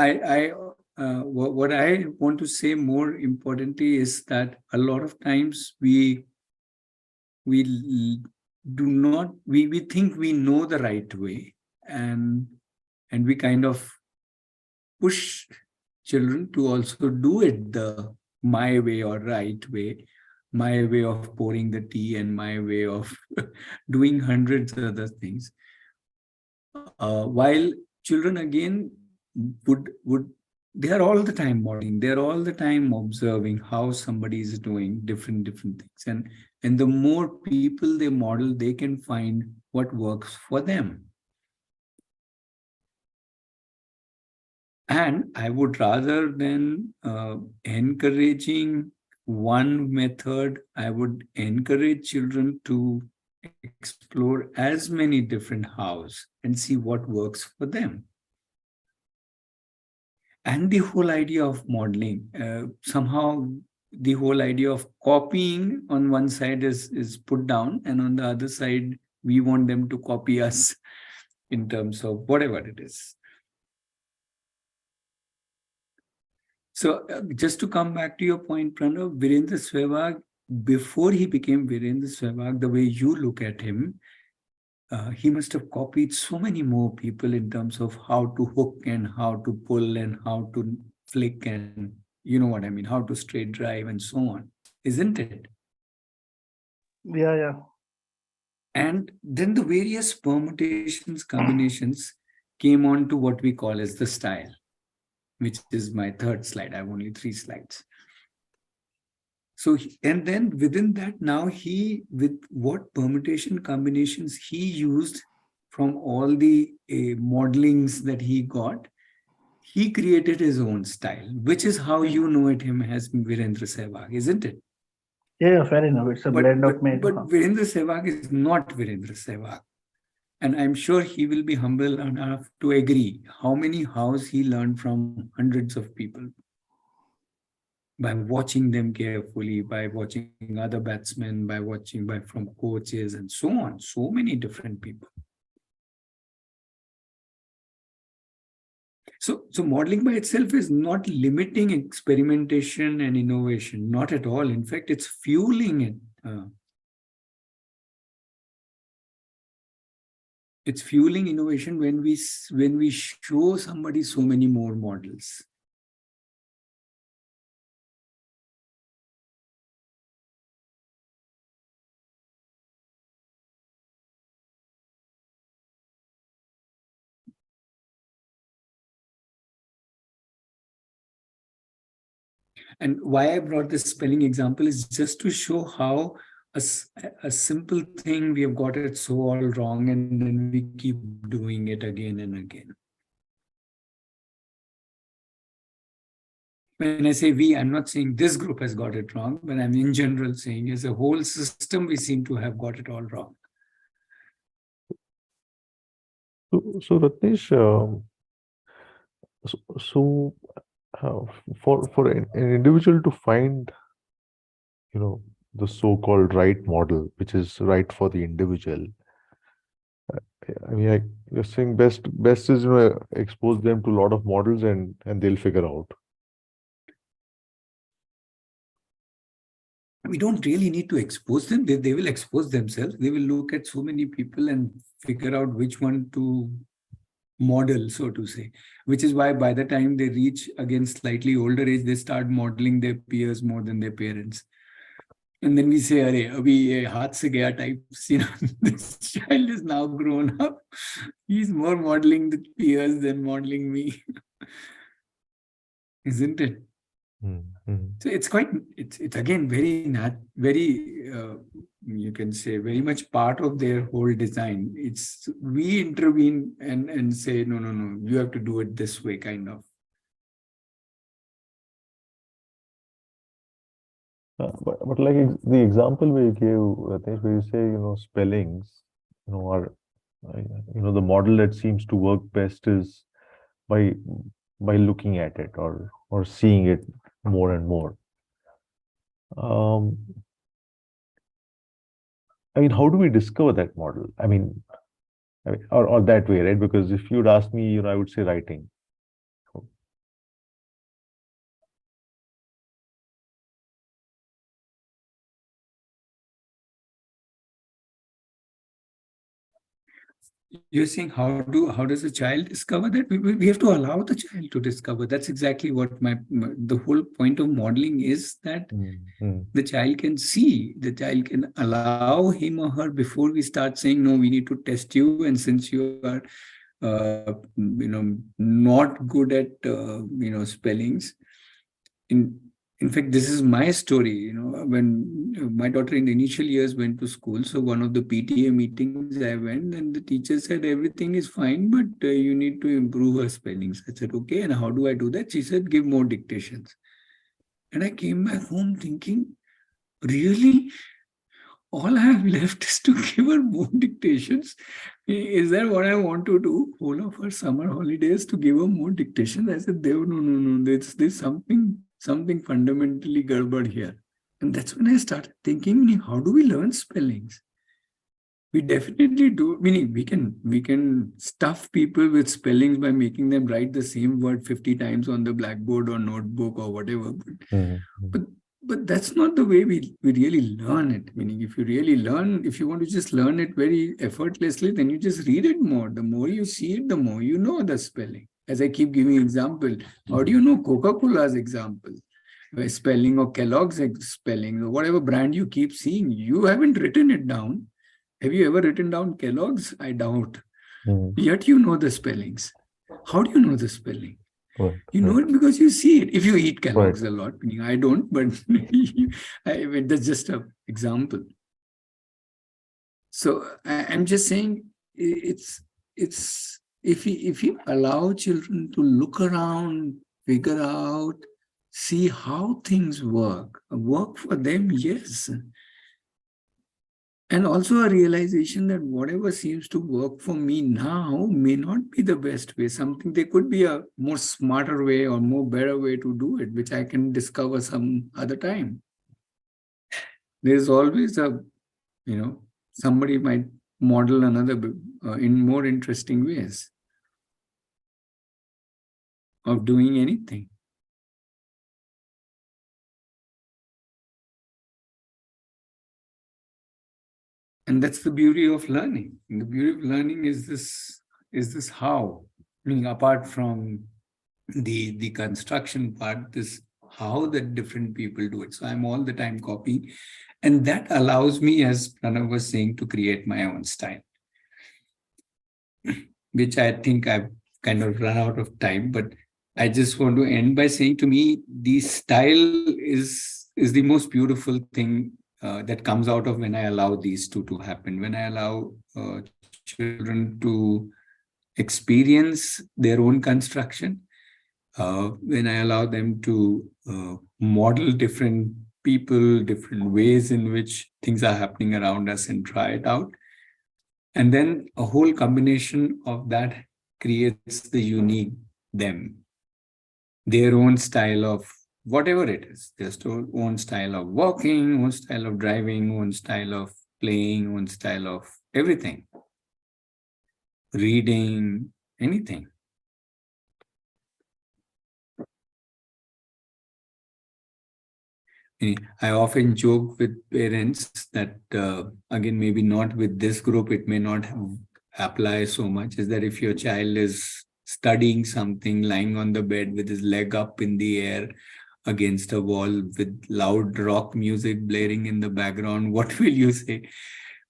A: what I want to say more importantly is that a lot of times we do not, we think we know the right way, and we kind of push children to also do it the my way or right way, my way of pouring the tea and my way of doing hundreds of other things. While children again would they are all the time modeling, they're all the time observing how somebody is doing different things, and the more people they model, they can find what works for them. And I would, rather than encouraging one method, I would encourage children to explore as many different hows and see what works for them. And the whole idea of modeling, somehow the whole idea of copying on one side is put down, and on the other side, we want them to copy us in terms of whatever it is. So just to come back to your point, Pranav, Virendra Sehwag, before he became Virendra Sehwag, the way you look at him, he must have copied so many more people in terms of how to hook and how to pull and how to flick and you know what I mean, how to straight drive and so on, isn't it?
D: Yeah.
A: And then the various permutations, combinations came on to what we call as the style, which is my third slide. I have only 3 slides. So, and then within that, now he, with what permutation combinations he used from all the modelings that he got, he created his own style, which is how you know it him as Virendra Sehwag, isn't it?
D: Yeah, fair enough. It's a blend of many.
A: But Virendra Sehwag is not Virendra Sehwag. And I'm sure he will be humble enough to agree how many hows he learned from hundreds of people, by watching them carefully, by watching other batsmen, by from coaches and so on, so many different people. So modeling by itself is not limiting experimentation and innovation, not at all. In fact, it's fueling it. It's fueling innovation when we show somebody so many more models. And why I brought this spelling example is just to show how a simple thing, we have got it so all wrong, and then we keep doing it again and again. When I say we, I'm not saying this group has got it wrong, but I'm in general saying as a whole system, we seem to have got it all wrong.
B: So Ratnesh, for an individual to find, the so-called right model, which is right for the individual, I mean, you're saying best is expose them to a lot of models and they'll figure out.
A: we don't really need to expose them. They will expose themselves. They will look at so many people and figure out which one to model, so to say, which is why by the time they reach again slightly older age, they start modeling their peers more than their parents. And then we say, "Arey, abhi ye haath se gaya types, this child is now grown up. He's more modeling the peers than modeling me." Isn't it? So it's quite, it's again very, you can say, very much part of their whole design. It's, we intervene and say, no, you have to do it this way, kind of.
B: But like the example we gave, I think, where you say, spellings, are, the model that seems to work best is by looking at it or seeing it more and more. I mean, how do we discover that model? I mean, or that way, right? Because if you'd ask me, I would say writing.
A: You're saying how does a child discover that? We have to allow the child to discover. That's exactly what the whole point of modeling is, that the child can see, the child can allow him or her, before we start saying, no, we need to test you, and since you are not good at spellings. In fact, this is my story. When my daughter in the initial years went to school, so one of the PTA meetings I went, and the teacher said everything is fine, but you need to improve her spellings. I said, okay, and how do I do that? She said, give more dictations. And I came back home thinking, really? All I have left is to give her more dictations. Is that what I want to do? Whole of her summer holidays to give her more dictations? I said, no. There's something fundamentally garbad here. And that's when I started thinking, how do we learn spellings? We definitely do. Meaning we can stuff people with spellings by making them write the same word 50 times on the blackboard or notebook or whatever. But that's not the way we really learn it. Meaning, if you want to just learn it very effortlessly, then you just read it more. The more you see it, the more you know the spelling. As I keep giving example, how do you know Coca-Cola's example? Spelling, or Kellogg's spelling, or whatever brand you keep seeing, you haven't written it down. Have you ever written down Kellogg's? I doubt. Yet you know the spellings. How do you know the spelling? You know it because you see it. If you eat Kellogg's a lot, meaning I don't, but that's just an example. So I'm just saying, it's if you allow children to look around, figure out, see how things work for them, yes. And also a realization that whatever seems to work for me now may not be the best way. There could be a more smarter way or more better way to do it, which I can discover some other time. There's always somebody might model another in more interesting ways of doing anything. And that's the beauty of learning. And the beauty of learning is this how, meaning apart from the construction part, this how the different people do it. So I'm all the time copying. And that allows me, as Pranav was saying, to create my own style, which I think I've kind of run out of time. But I just want to end by saying, to me, the style is the most beautiful thing that comes out of when I allow these two to happen. When I allow children to experience their own construction, when I allow them to model different people, different ways in which things are happening around us, and try it out. And then a whole combination of that creates the unique them, their own style of whatever it is, their own style of walking, own style of driving, own style of playing, own style of everything, reading, anything. I often joke with parents that, again, maybe not with this group, it may not apply so much, is that if your child is studying something, lying on the bed with his leg up in the air against a wall with loud rock music blaring in the background, what will you say?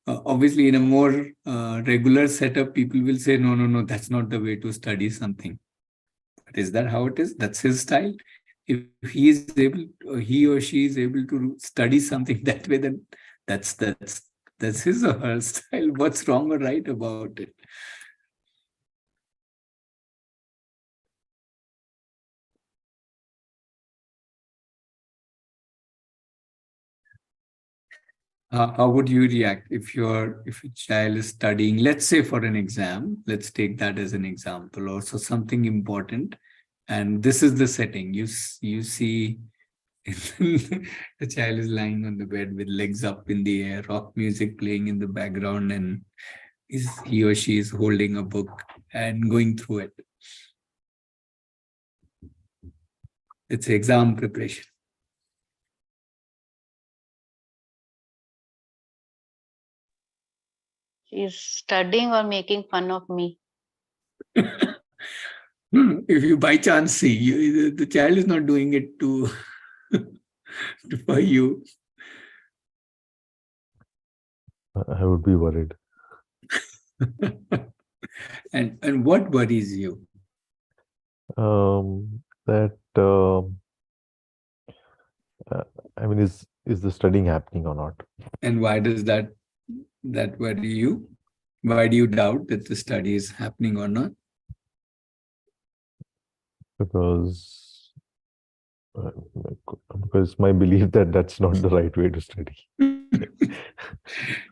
A: Obviously, in a more regular setup, people will say, no, no, no, that's not the way to study something. But is that how it is? That's his style. If he is able, or he or she is able to study something that way, then that's his or her style. What's wrong or right about it? How would you react if your child is studying, let's say for an exam, let's take that as an example, or so something important, and this is the setting. You see the child is lying on the bed with legs up in the air, rock music playing in the background, and he or she is holding a book and going through it. It's exam preparation.
E: She's studying or making fun of me.
A: If you by chance see, the child is not doing it to for you.
B: I would be worried.
A: And what worries you?
B: That I mean, is the studying happening or not?
A: And why does that worry you? Why do you doubt that the study is happening or not?
B: Because it's my belief that that's not the right way to study.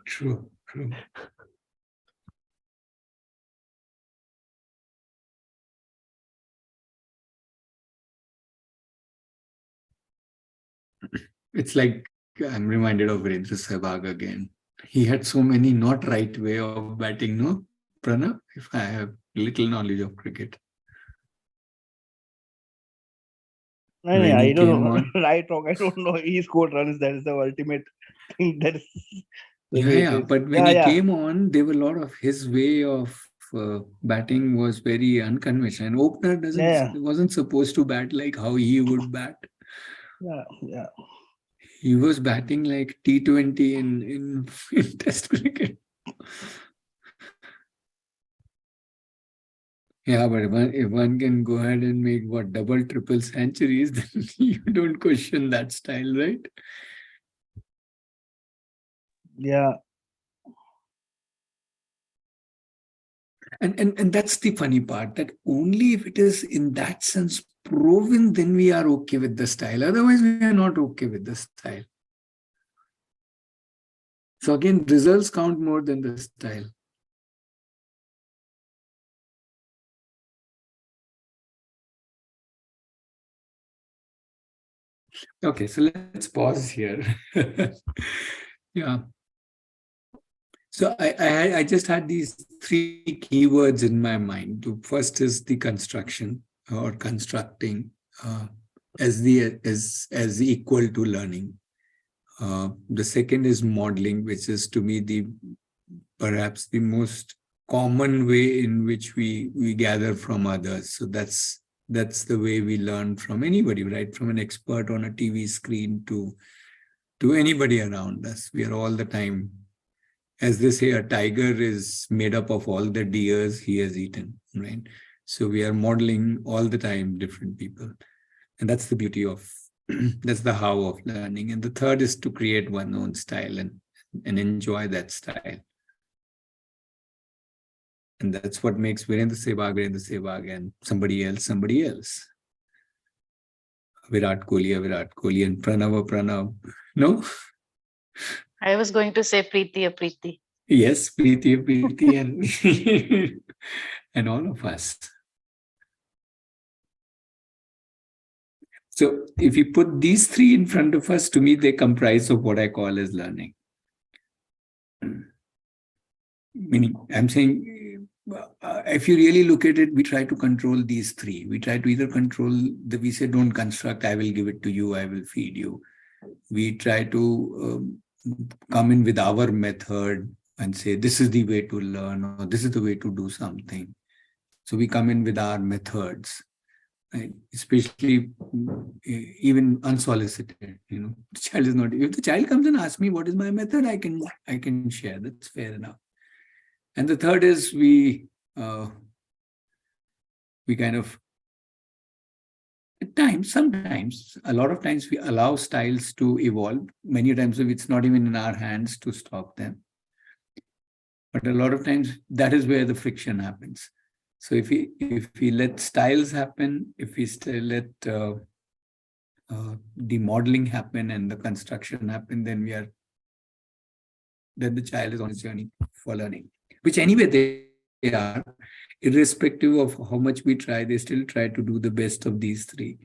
A: True. It's like I'm reminded of Virendra Sehwag again. He had so many not right way of batting, no, Pranav? If I have little knowledge of cricket.
D: I don't know. Right, wrong. I don't know. He scored runs. That is the ultimate thing. That is
A: Yeah. But when he came on, there were a lot of his way of batting was very unconventional. And opener wasn't supposed to bat like how he would bat.
D: Yeah.
A: He was batting like T20 in Test cricket. Yeah, but if one can go ahead and make double, triple centuries, then you don't question that style, right?
D: Yeah.
A: And that's the funny part, that only if it is in that sense proven, then we are okay with the style. Otherwise, we are not okay with the style. So again, results count more than the style. Okay, so let's pause here. Yeah. So I just had these three keywords in my mind. First is the construction or constructing as equal to learning. The second is modeling, which is to me perhaps the most common way in which we gather from others. So that's the way we learn from anybody, right? From an expert on a TV screen to anybody around us. We are all the time, as they say, a tiger is made up of all the deers he has eaten, right? So we are modeling all the time different people. And that's the beauty of, that's the how of learning. And the third is to create one's own style and enjoy that style. And that's what makes Virendra Sehwag, and somebody else. Virat Kohli, and Pranav. No?
E: I was going to say Preeti.
A: Yes, Preeti and and all of us. So if you put these three in front of us, to me, they comprise of what I call as learning. Meaning, I'm saying, if you really look at it, we try to control these three. We try to either control we say, don't construct, I will give it to you, I will feed you. we try to come in with our method and say, this is the way to learn, or this is the way to do something. So we come in with our methods, right? Especially even unsolicited. The child is not. If the child comes and asks me what is my method, I can share. That's fair enough. And the third is we kind of, at times, sometimes, a lot of times we allow styles to evolve. Many times it's not even in our hands to stop them. But a lot of times that is where the friction happens. So if we let styles happen, if we still let the modeling happen and the construction happen, then the child is on his journey for learning, which anyway they are, irrespective of how much we try, they still try to do the best of these three.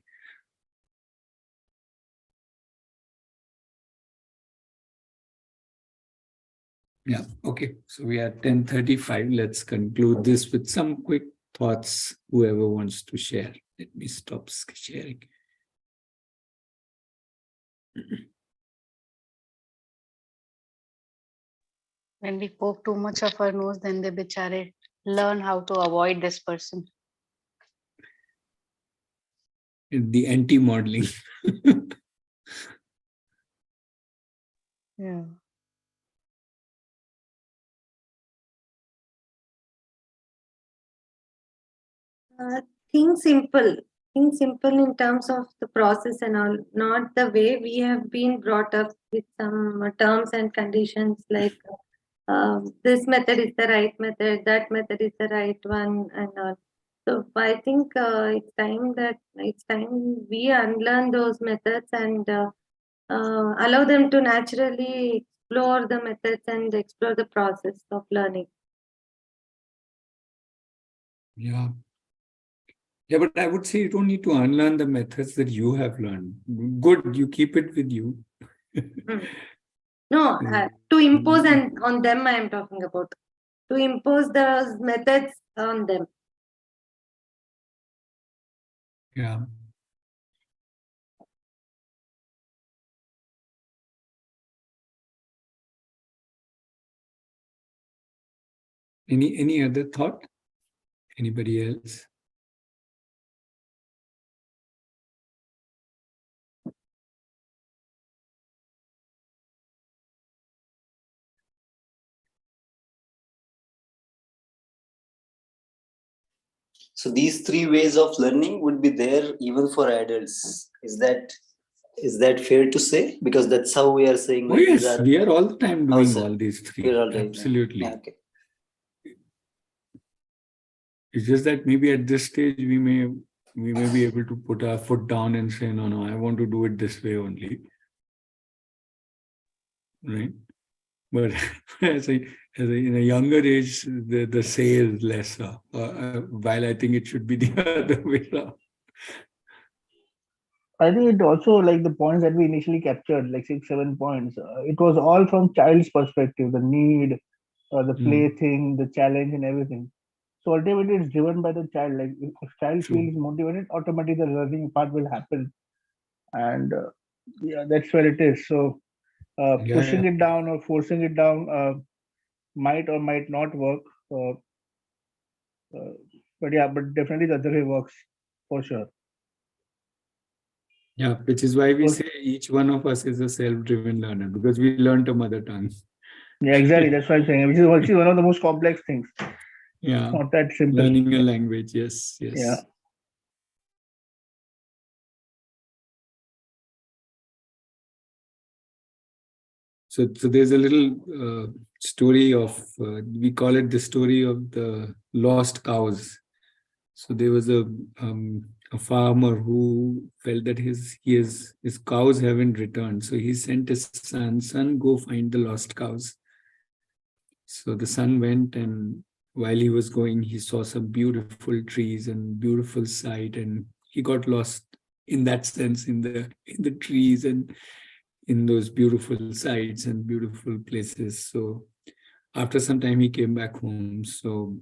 A: Yeah, okay. So we are 10:35. Let's conclude this with some quick thoughts, whoever wants to share. Let me stop sharing.
E: When we poke too much of our nose, then they bichare learn how to avoid this person.
A: The anti-modeling.
E: Yeah.
I: Think simple. Think simple in terms of the process and all, not the way we have been brought up with some terms and conditions like this method is the right method, that method is the right one, and all. So I think it's time we unlearn those methods and allow them to naturally explore the methods and explore the process of learning.
A: Yeah. Yeah, but I would say you don't need to unlearn the methods that you have learned. Good, you keep it with you.
I: No, to impose on them I am talking about. To impose those methods on them.
A: Yeah. Any other thought? Anybody else?
G: So these three ways of learning would be there even for adults. Is that fair to say? Because that's how we are saying.
A: Oh yes, we are all the time doing all these three. Absolutely.
G: Yeah, okay.
A: It's just that maybe at this stage we may be able to put our foot down and say, no, I want to do it this way only. Right? But in a younger age, the say is lesser. While I think it should be the other way around.
D: I think it also, like the points that we initially captured, like 6-7 points, it was all from child's perspective, the need, the play thing, the challenge and everything. So ultimately it's driven by the child. Like if child feels motivated, automatically the learning part will happen. And yeah, that's where it is. So pushing it down or forcing it down might or might not work. But definitely the other way works for sure.
A: Yeah, which is why we say each one of us is a self-driven learner, because we learned a mother tongue.
D: Yeah, exactly. That's what I'm saying. Which is one of the most complex things.
A: Yeah.
D: It's not that simple.
A: Learning a language, yes.
D: Yeah.
A: So there's a little story of, we call it the story of the lost cows. So there was a farmer who felt that his cows haven't returned. So he sent his son, go find the lost cows. So the son went, and while he was going, he saw some beautiful trees and beautiful sight, and he got lost in that sense in the trees and in those beautiful sights and beautiful places. So after some time, he came back home. So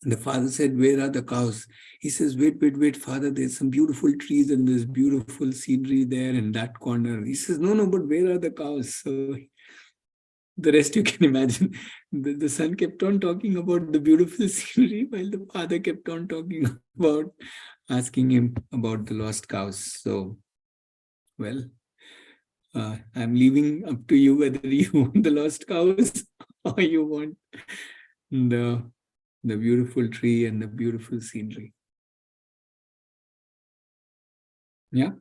A: The father said, "Where are the cows?" He says, wait, father, there's some beautiful trees and there's beautiful scenery there in that corner. He says, no, but where are the cows? So the rest you can imagine. The son kept on talking about the beautiful scenery while the father kept on talking about asking him about the lost cows. So, well, I'm leaving up to you whether you want the lost cows or you want the beautiful tree and the beautiful scenery. Yeah.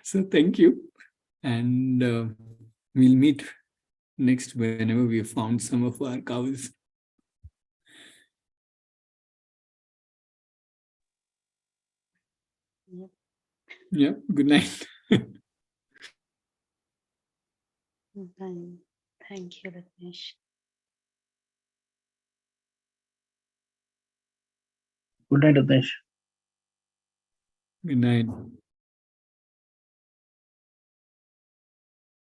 A: So thank you. And we'll meet next whenever we have found some of our cows.
E: Yep.
A: Yeah. Good night.
E: Thank you, Ratnesh.
D: Good night, Ratnesh.
A: Good night.